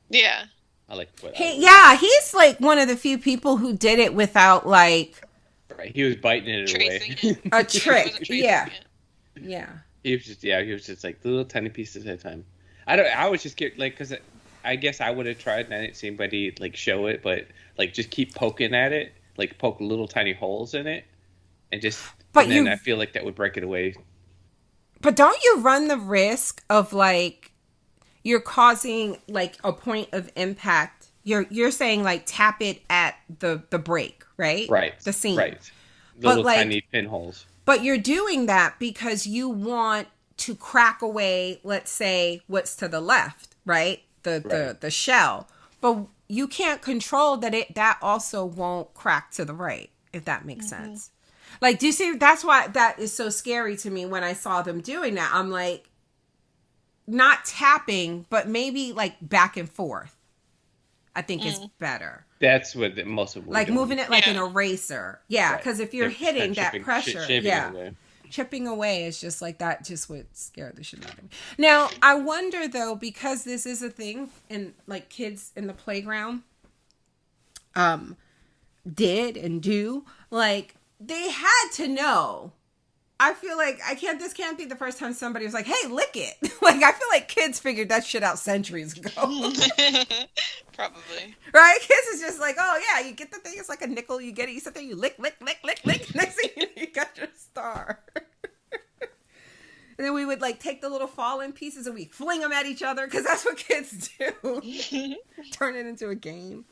Yeah. I like what. He's like one of the few people who did it without like. Right, he was biting it away. A trick. Yeah. Yeah. He was just like little tiny pieces at a time. I was just like, because I guess I would have tried and I didn't see anybody like show it, but like just keep poking at it, like poke little tiny holes in it, and then I feel like that would break it away. But don't you run the risk of like you're causing like a point of impact? You're saying like tap it at the break, right? Right. The seam. Right. Little tiny pinholes. But you're doing that because you want to crack away, let's say, what's to the left, right? The shell. But you can't control that also won't crack to the right, if that makes sense. Like, do you see? That's why that is so scary to me when I saw them doing that. I'm like, not tapping, but maybe like back and forth, I think is better. That's what most of them like moving it like an eraser. Yeah, because if you're hitting that pressure, chipping away is just like that. Just would scare the shit out of me. Now I wonder though, because this is a thing in like kids in the playground, did and do like they had to know. I feel like this can't be the first time somebody was like, hey, lick it. Like, I feel like kids figured that shit out centuries ago. Probably. Right? Kids is just like, oh, yeah, you get the thing. It's like a nickel. You get it. You sit there, you lick. Next thing you know, you got your star. And then we would, like, take the little fallen pieces and we fling them at each other because that's what kids do. Turn it into a game.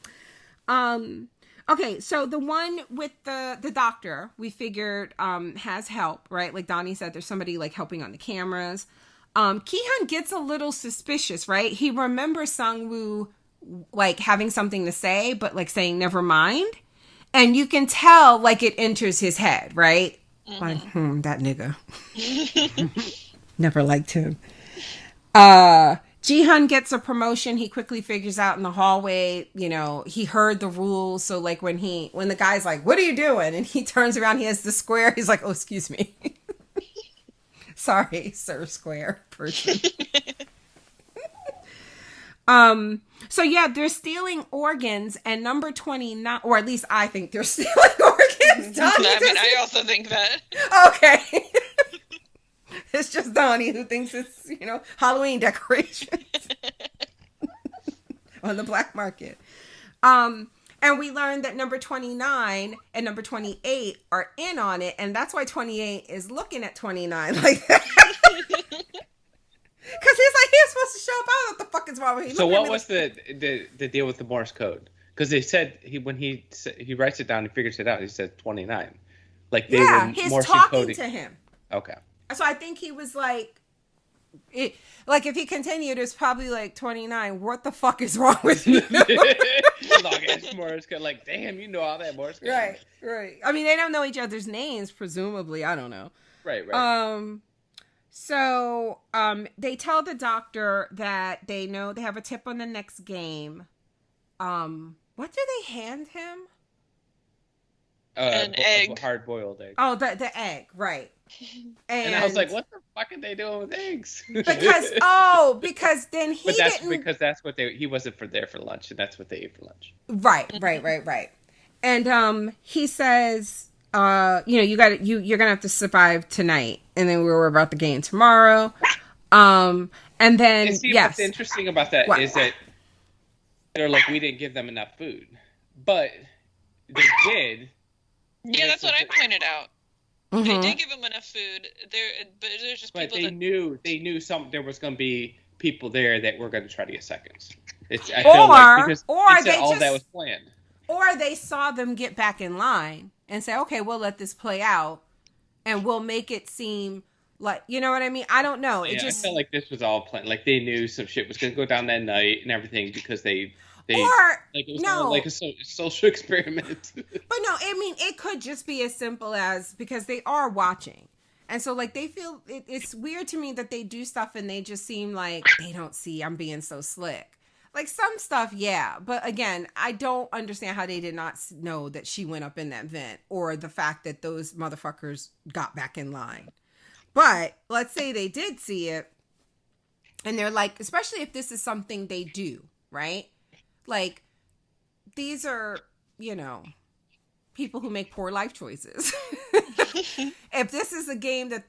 Okay, so the one with the doctor, we figured has help, right? Like Donnie said, there's somebody like helping on the cameras. Ki-hun gets a little suspicious, right? He remembers Sang-woo like having something to say, but like saying never mind. And you can tell like it enters his head, right? Like, that nigga. Never liked him. Ji-hun gets a promotion. He quickly figures out in the hallway, he heard the rules. So like when the guy's like, what are you doing? And he turns around, he has the square. He's like, oh, excuse me. Sorry, sir, square person. So yeah, they're stealing organs and number 29, or at least I think they're stealing organs. I also think that. Okay. It's just Donnie who thinks it's, Halloween decorations on the black market. And we learned that number 29 and number 28 are in on it. And that's why 28 is looking at 29 like that. Because he's like, he's supposed to show up. I don't know what the fuck is wrong with him. So what was the deal with the Morse code? Because they said when he writes it down, he figures it out. He said 29. Like they were he's Morse talking coding to him. Okay. So I think he was like, if he continued, it's probably like 29. What the fuck is wrong with you? Morse code. Like, damn, you know all that Morse code. Right. I mean, they don't know each other's names, presumably. I don't know. Right. So, they tell the doctor that they know they have a tip on the next game. What do they hand him? An egg. A hard-boiled egg. Oh, the egg, right. And I was like, what the fuck are they doing with eggs? because then he didn't... Because that's what he wasn't there for lunch, and that's what they ate for lunch. Right. And he says, you're gonna have to survive tonight, and then we were about the game tomorrow. And then what's interesting about that is that they're like, we didn't give them enough food, but they did. Yeah, that's what I pointed out. They did give him enough food. But there's just people they knew there was going to be people there that were going to try to get seconds. That was planned. Or they saw them get back in line and say, okay, we'll let this play out. and we'll make it seem like, you know what I mean? I don't know. It I just, felt like this was all planned. Like they knew some shit was gonna go down that night and everything because they or like it was all no, like a social experiment. but no, I mean, it could just be as simple as because they are watching. And so, like, they feel it's weird to me that they do stuff and they just seem like they don't see I'm being so slick. Like, some stuff, yeah. But again, I don't understand how they did not know that she went up in that vent or the fact that those motherfuckers got back in line. But let's say they did see it and they're like, especially if this is something they do, right? Like, these are, you know, people who make poor life choices. If this is a game that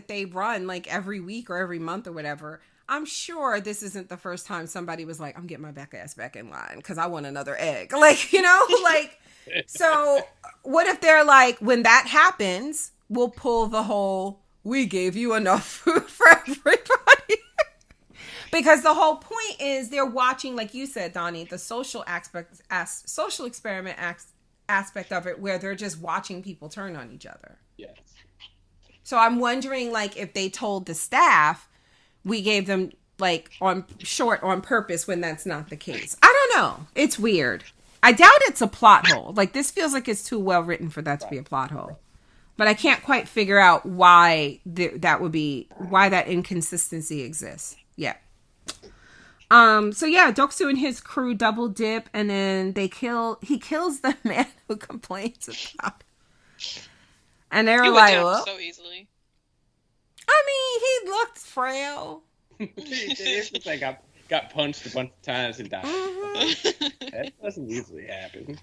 they run like every week or every month or whatever, I'm sure this isn't the first time somebody was like, I'm getting my back ass back in line because I want another egg. Like, you know, like, so what if they're like, when that happens, we'll pull the whole, we gave you enough food for everybody. Because the whole point is they're watching, like you said, Donnie, the social experiment aspect of it, where they're just watching people turn on each other. Yes. So I'm wondering, like, if they told the staff, we gave them like on purpose when that's not the case. I don't know. It's weird. I doubt it's a plot hole. Like, this feels like it's too well written for that to be a plot hole. But I can't quite figure out why why that inconsistency exists. Yeah. So yeah, Doksu and his crew double dip, and then he kills the man who complains about it. And they're He like, went down well, so easily. I mean, he looked frail. It looks like I got punched a bunch of times and died. Mm-hmm. That doesn't usually happen.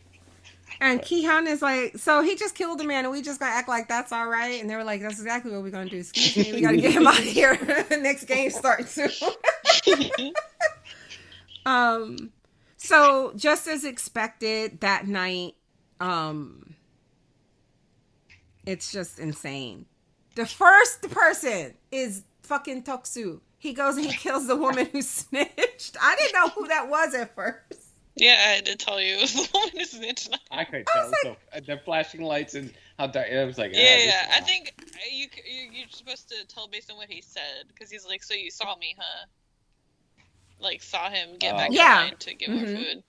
And Kihan is like, so he just killed a man and we just gonna act like that's all right? And they were like, that's exactly what we're gonna do. Excuse me, we gotta get him out of here. Next game starts soon. So just as expected that night, it's just insane. The first person is fucking Toksu. He goes and he kills the woman who snitched. I didn't know who that was at first. Yeah, I did tell you it was the woman who snitched. I couldn't tell. So the flashing lights and how dark it was like. Yeah. I think you're supposed to tell based on what he said, because he's like, so you saw me, huh? Like, saw him get back in line to get more food.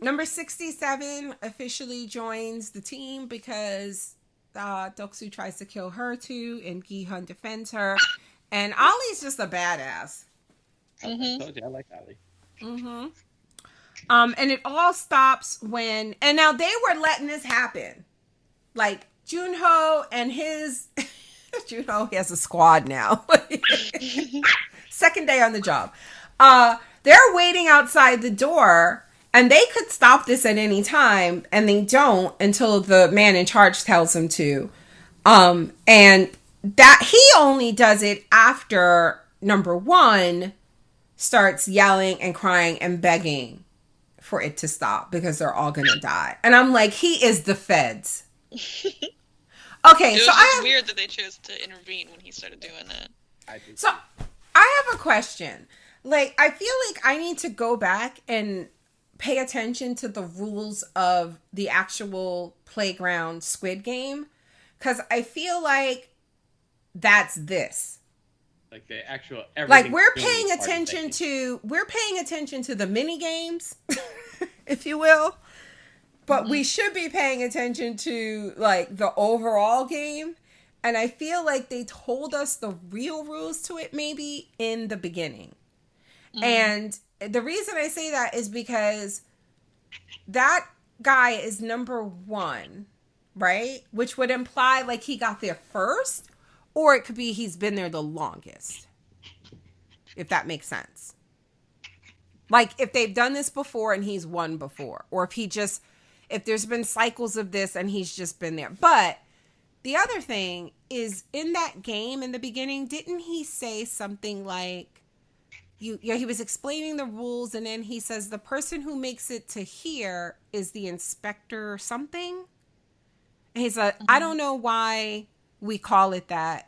Number 67 officially joins the team because Doksu tries to kill her too, and Gi-hun defends her. And Ollie's just a badass. I told you, I like Ollie. And it all stops when, and now they were letting this happen. Like, Junho and his, Junho has a squad now. Second day on the job. They're waiting outside the door, and they could stop this at any time, and they don't until the man in charge tells them to. And that he only does it after number one starts yelling and crying and begging for it to stop because they're all gonna die. And I'm like, he is the feds. Okay, it was so just weird that they chose to intervene when he started doing that. So I have a question. Like, I feel like I need to go back and pay attention to the rules of the actual playground Squid game, because I feel like that's this. Like the actual like we're paying attention to the mini games, if you will, but we should be paying attention to like the overall game. And I feel like they told us the real rules to it maybe in the beginning. And the reason I say that is because that guy is number one, right? Which would imply like he got there first. Or it could be he's been there the longest, if that makes sense. Like, if they've done this before and he's won before. Or if there's been cycles of this and he's just been there. But the other thing is, in that game in the beginning, didn't he say something like, he was explaining the rules, and then he says the person who makes it to here is the inspector or something? And he's like, I don't know why we call it that.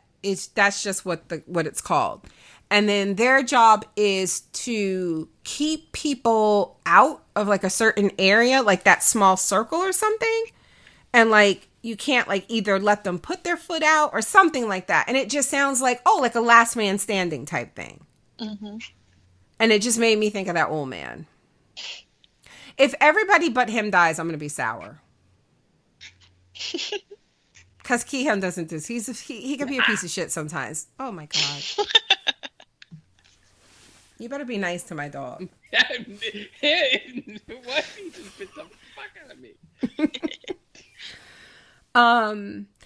That's just what it's called. And then their job is to keep people out of like a certain area, like that small circle or something. And like you can't like either let them put their foot out or something like that. And it just sounds like, oh, like a last man standing type thing. Mm-hmm. And it just made me think of that old man. If everybody but him dies, I'm going to be sour. Because Ki-hyun doesn't do this. He can be a piece of shit sometimes. Oh my God. You better be nice to my dog. What? He just bit the fuck out of me.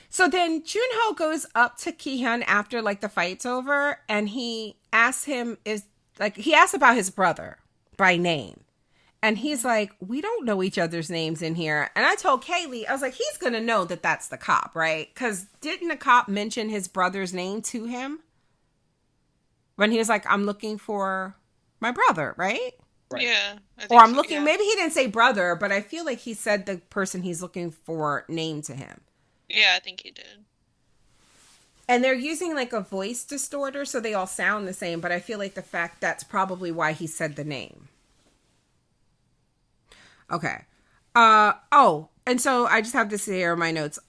So then Junho goes up to Ki-hyun after like the fight's over, and he asks about his brother by name. And he's like, we don't know each other's names in here. And I told Kaylee, I was like, he's going to know that that's the cop, right? Because didn't the cop mention his brother's name to him? When he was like, I'm looking for my brother, right? Right. Yeah. Or I'm looking, maybe he didn't say brother, but I feel like he said the person he's looking for name to him. Yeah, I think he did. And they're using like a voice distorter, so they all sound the same, but I feel like the fact that's probably why he said the name. Okay. And so I just have this here in my notes.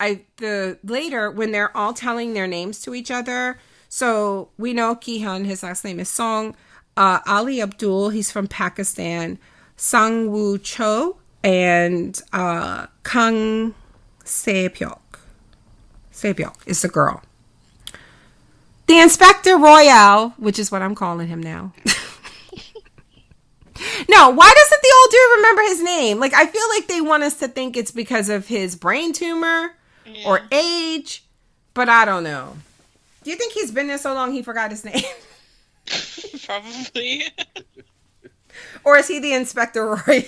Later when they're all telling their names to each other, so we know Ki-hyun, his last name is Song. Ali Abdul, he's from Pakistan. Sang-woo Cho and Kang Se-byuk. Se-byuk is the girl. The Inspector Royale, which is what I'm calling him now. No, why doesn't the old dude remember his name? Like, I feel like they want us to think it's because of his brain tumor or age, but I don't know. Do you think he's been there so long he forgot his name? Probably. Or is he the Inspector Royale?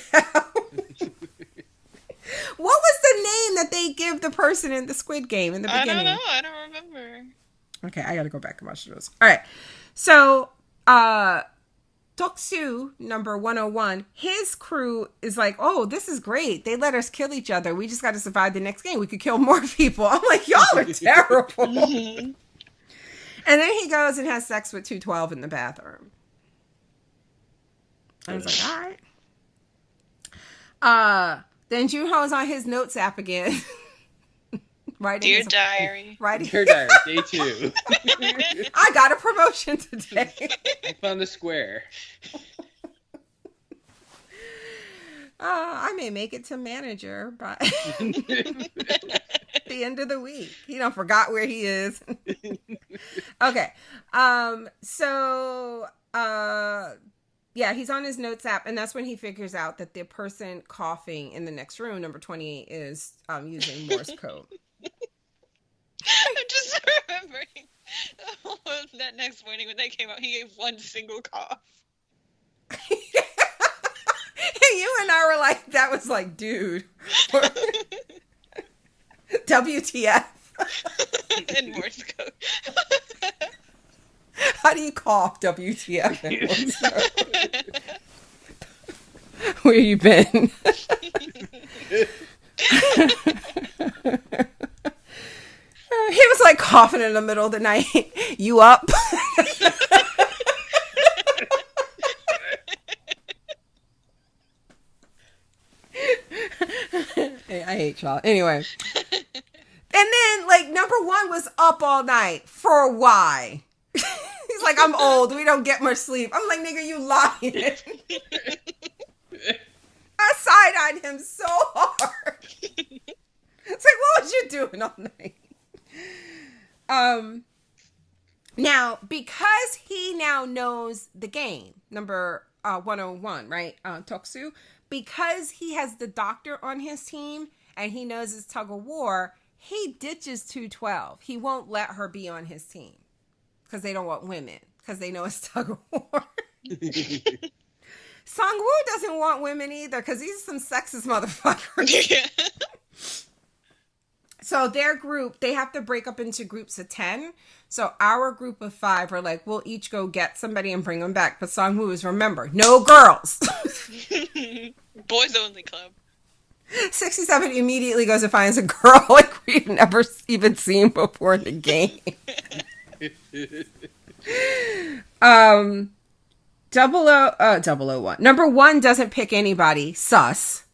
What was the name that they give the person in the Squid Game in the beginning? I don't know. I don't remember. Okay, I gotta go back and watch those. All right. So, Toksu, number 101, his crew is like, oh, this is great. They let us kill each other. We just got to survive the next game. We could kill more people. I'm like, y'all are terrible. And then he goes and has sex with 212 in the bathroom. I was like, all right. Then Junho's on his notes app again. Dear Diary. Dear Diary, day 2. I got a promotion today. I found a square. I may make it to manager by the end of the week. He done forgot where he is. Okay. Yeah, he's on his notes app, and that's when he figures out that the person coughing in the next room, number 28, is using Morse code. I'm just remembering that next morning when they came out, he gave one single cough. And you and I were like, that was like, dude. WTF. In Morse code. How do you cough WTF in Morse code? Where you been? He was like coughing in the middle of the night. You up? I hate y'all. Anyway. And then, like, number 1 was up all night. For why? He's like, I'm old. We don't get much sleep. I'm like, nigga, you lying. I side-eyed him so hard. It's like, what was you doing all night? Now, because he now knows the game, number 101, right? Toksu, because he has the doctor on his team and he knows it's tug of war, he ditches 212. He won't let her be on his team because they don't want women, because they know it's tug of war. Sang-woo doesn't want women either because these are some sexist motherfuckers. Yeah. So their group, they have to break up into groups of 10. So our group of 5 are like, we'll each go get somebody and bring them back. But Sang-woo is, remember, no girls. Boys only club. 67 immediately goes and finds a girl like we've never even seen before in the game. 001. Number 1 doesn't pick anybody. Sus.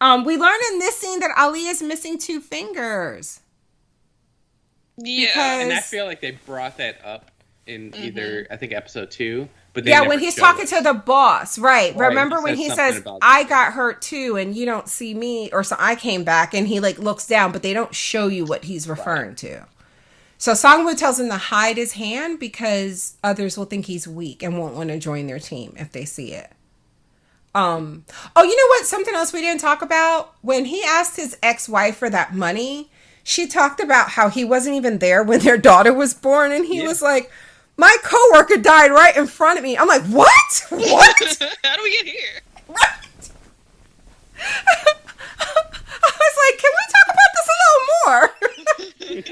We learn in this scene that Ali is missing 2 fingers. Yeah. Because- And I feel like they brought that up in either, I think, episode 2. But they Yeah, never when he's showed talking us. to the boss, right? Right, Remember he when says he something says, about "I that. got hurt too, and you don't see me," or so I came back, and he like looks down, but they don't show you what he's referring to. So Songwoo tells him to hide his hand because others will think he's weak and won't want to join their team if they see it. Oh, you know what? Something else we didn't talk about. When he asked his ex-wife for that money, she talked about how he wasn't even there when their daughter was born, and he was like, "My coworker died right in front of me." I'm like, what? What? How do we get here? Right. I was like, can we talk about this a little more?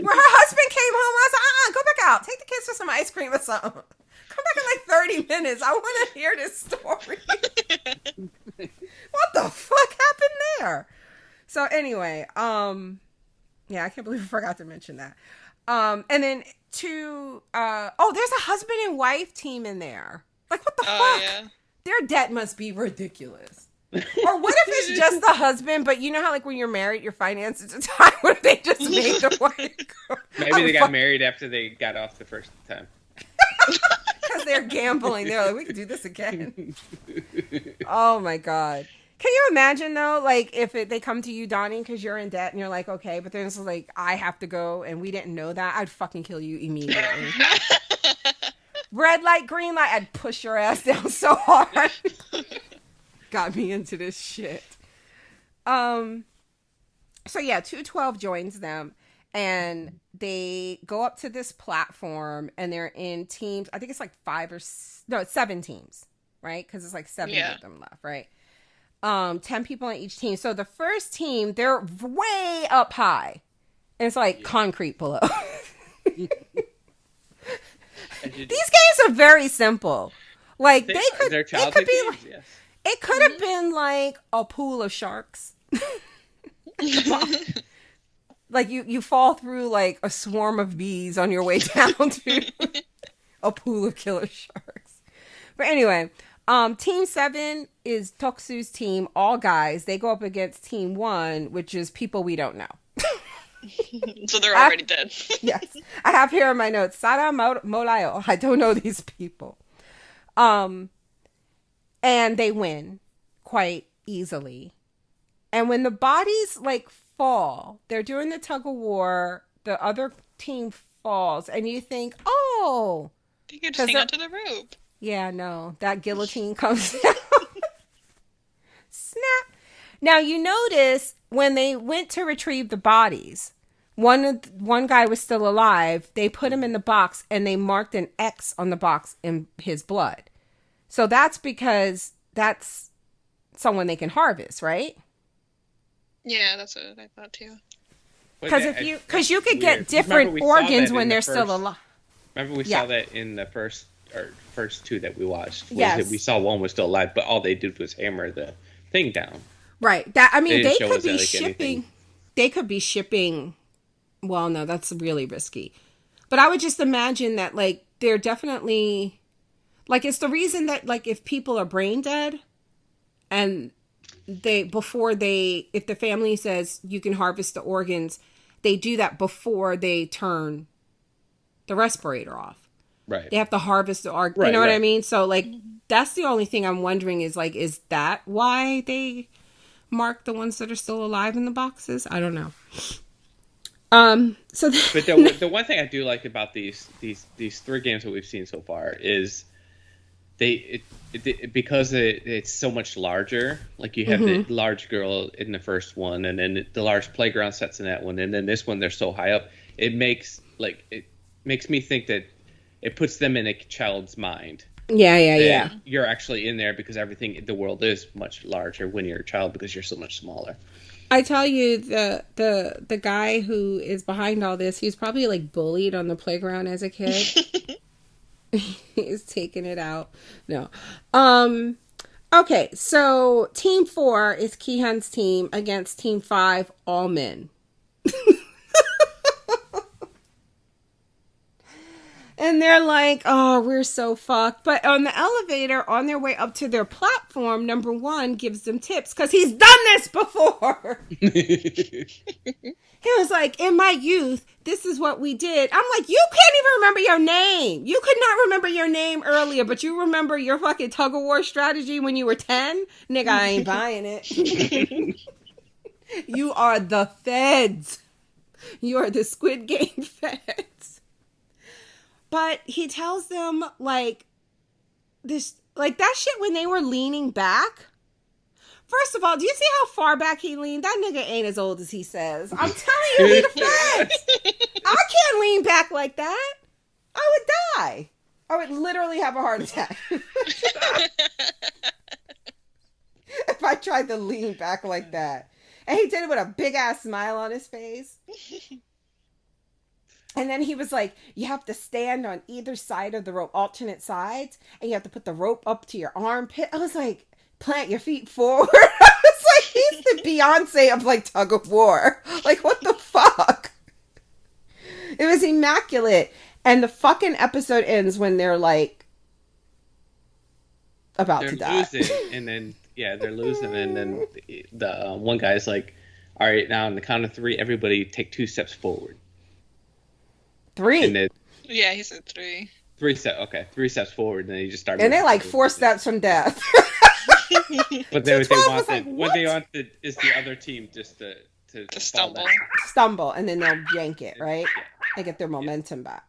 Where her husband came home, I was like, go back out. Take the kids for some ice cream or something. Come back in like 30 minutes. I want to hear this story. What the fuck happened there? So anyway, yeah, I can't believe I forgot to mention that. And then there's a husband and wife team in there. Like, what the fuck? Yeah. Their debt must be ridiculous. Or what if it's just the husband, but you know how like when you're married, your finances are tight, where they just made the wife go. Maybe they got married after they got off the first time. Because they're gambling. They're like, we could do this again. Oh my God. Can you imagine though, like if they come to you, Donnie, because you're in debt and you're like, okay, but then it's like, I have to go and we didn't know that. I'd fucking kill you immediately. Red light, green light, I'd push your ass down so hard. Got me into this shit. So yeah, 212 joins them and they go up to this platform and they're in teams. I think it's like 7 teams, right? Because it's like 7 of them left, right? 10 people on each team. So the first team, they're way up high. And it's like concrete below. These games are very simple. Like they could be like, yes. it could have been like a pool of sharks. Like you fall through like a swarm of bees on your way down to a pool of killer sharks. But anyway, Team 7 is Toksu's team, all guys. They go up against Team 1, which is people we don't know. So they're already dead. Yes. I have here in my notes, Sara Molayo. I don't know these people. And they win quite easily. And when the bodies like fall, they're doing the tug of war, the other team falls, and you think, oh, they could just hang onto the rope. Yeah, no, that guillotine comes down. Snap. Now you notice when they went to retrieve the bodies, one guy was still alive. They put him in the box and they marked an X on the box in his blood. So that's because that's someone they can harvest, right? Yeah, that's what I thought too. Because you could get different organs when they're still alive. Remember we saw that in the first 2 that we watched. Yes. We saw one was still alive, but all they did was hammer the thing down. Right. That I mean, They they didn't show could us, be like, shipping. anything. They could be shipping. Well, no, that's really risky. But I would just imagine that, like, they're definitely, like, it's the reason that, like, if people are brain dead, and if the family says you can harvest the organs, they do that before they turn the respirator off. Right. They have to harvest the organ. You know what I mean? So, like, that's the only thing I'm wondering is, like, is that why they mark the ones that are still alive in the boxes? I don't know. But the one thing I do like about these 3 games that we've seen so far is because it's so much larger. Like you have the large girl in the first one, and then the large playground sets in that one, and then this one they're so high up. It makes me think that it puts them in a child's mind. Yeah. You're actually in there because the world is much larger when you're a child because you're so much smaller. I tell you, the guy who is behind all this, he's probably like bullied on the playground as a kid. He's taking it out. No. Okay, so Team 4 is Kihan's team against Team 5, all men. And And they're like, oh, we're so fucked. But on the elevator, on their way up to their platform, number one gives them tips because he's done this before. He was like, in my youth, this is what we did. I'm like, you can't even remember your name. You could not remember your name earlier, but you remember your fucking tug of war strategy when you were 10? Nigga, I ain't buying it. You are the feds. You are the Squid Game feds. But he tells them, like, this, like, that shit when they were leaning back. First of all, do you see how far back he leaned? That nigga ain't as old as he says. I'm telling you, he the feds. I can't lean back like that. I would die. I would literally have a heart attack. If I tried to lean back like that. And he did it with a big ass smile on his face. And then he was like, you have to stand on either side of the rope, alternate sides, and you have to put the rope up to your armpit. I was like, plant your feet forward. I was like, he's the Beyonce of like tug of war. Like, what the fuck? It was immaculate. And the fucking episode ends when they're like about to die. Losing, and then they're losing, and then the one guy's like, all right, now on the count of 3, everybody take 2 steps forward. 3. And then, Yeah, he said 3. 3 steps. Okay, 3 steps forward, and then he just started. And they're like 4 steps from death. But then what they want is the other team just to stumble. Stumble, and then they'll yank it, right? They get their momentum back.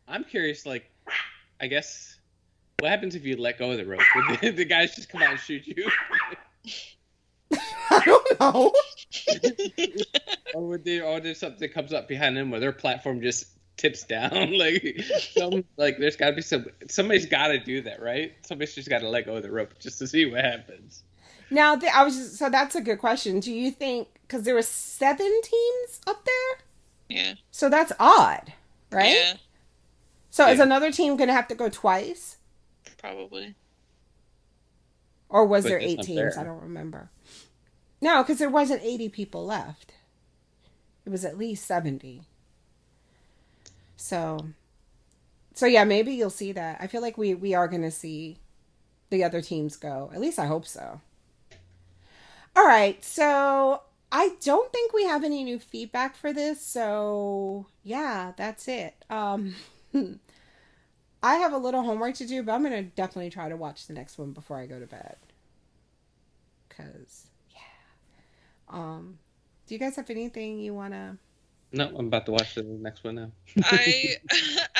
I'm curious, like, I guess, what happens if you let go of the rope? Would the guys just come out and shoot you? I don't know. Or there's something that comes up behind them where their platform just tips down? Like, there's got to be somebody's got to do that, right? Somebody's just got to let go of the rope just to see what happens. Now, so that's a good question. Do you think, because there were 7 teams up there? Yeah. So that's odd, right? Yeah. So is another team going to have to go twice? Probably. Or was there 8 teams? I don't remember. No, because there wasn't 80 people left. It was at least 70. So yeah, maybe you'll see that. I feel like we are going to see the other teams go. At least I hope so. All right, so I don't think we have any new feedback for this. So yeah, that's it. I have a little homework to do, but I'm going to definitely try to watch the next one before I go to bed. Because, yeah. Do you guys have anything you want to... No, I'm about to watch the next one now. I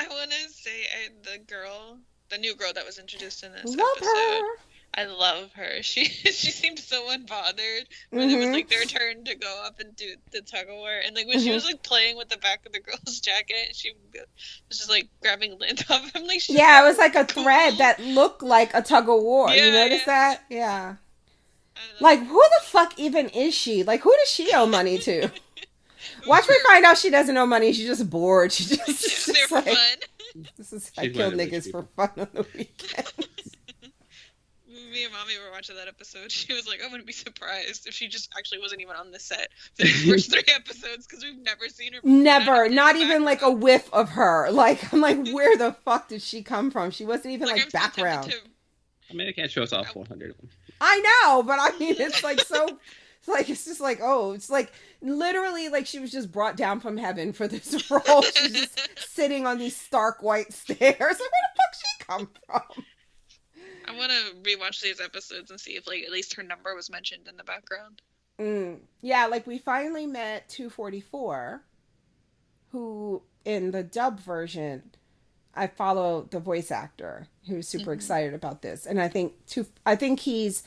want to say the new girl that was introduced in this Love episode. her. I love her. She seemed so unbothered when it was like their turn to go up and do the tug of war, and like when she was like playing with the back of the girl's jacket, she was just like grabbing lint off him. Like, yeah, it was like a thread that looked like a tug of war. Yeah, you notice that? Yeah. Like, who the fuck even is she? Like, who does she owe money to? Watch me find out she doesn't owe money. She's just bored. She's there for like, fun. This is I kill niggas for fun on the weekends. Me and Mommy were watching that episode. She was like, I'm going to be surprised if she just actually wasn't even on the set for the first 3 episodes, because we've never seen her. Never. Not even like a whiff of her. Like, I'm like, where the fuck did she come from? She wasn't even like background. I mean, it can't show us all 400 of them. I know, but I mean, it's like so... It's like, it's just like, oh, it's like literally like she was just brought down from heaven for this role. She's just sitting on these stark white stairs. Like, where the fuck she come from? I want to rewatch these episodes and see if like at least her number was mentioned in the background. Yeah, like we finally met 244, who in the dub version, I follow the voice actor who's super excited about this, and I think he's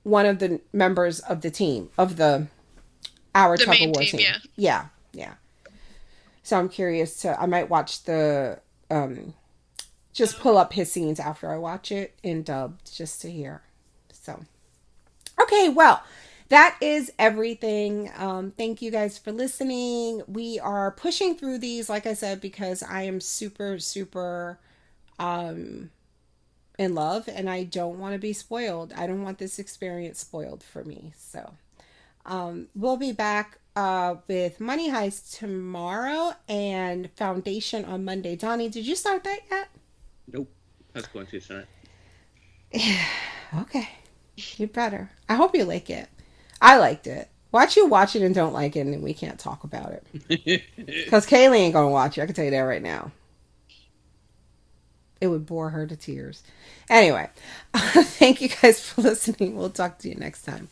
one of the members of the team of our tug of war team. Yeah. So I'm curious I might watch the just pull up his scenes after I watch it in dubbed just to hear. So okay, well, that is everything. Thank you guys for listening. We are pushing through these, like I said, because I am super in love and I don't want to be spoiled. I don't want this experience spoiled for me. So We'll be back with Money Heist tomorrow and Foundation on Monday. Donnie, did you start that yet? Nope. That's going to tonight. Okay. You better. I hope you like it. I liked it. Watch you watch it and don't like it, and then we can't talk about it. Because Kaylee ain't going to watch it. I can tell you that right now. It would bore her to tears. Anyway, thank you guys for listening. We'll talk to you next time.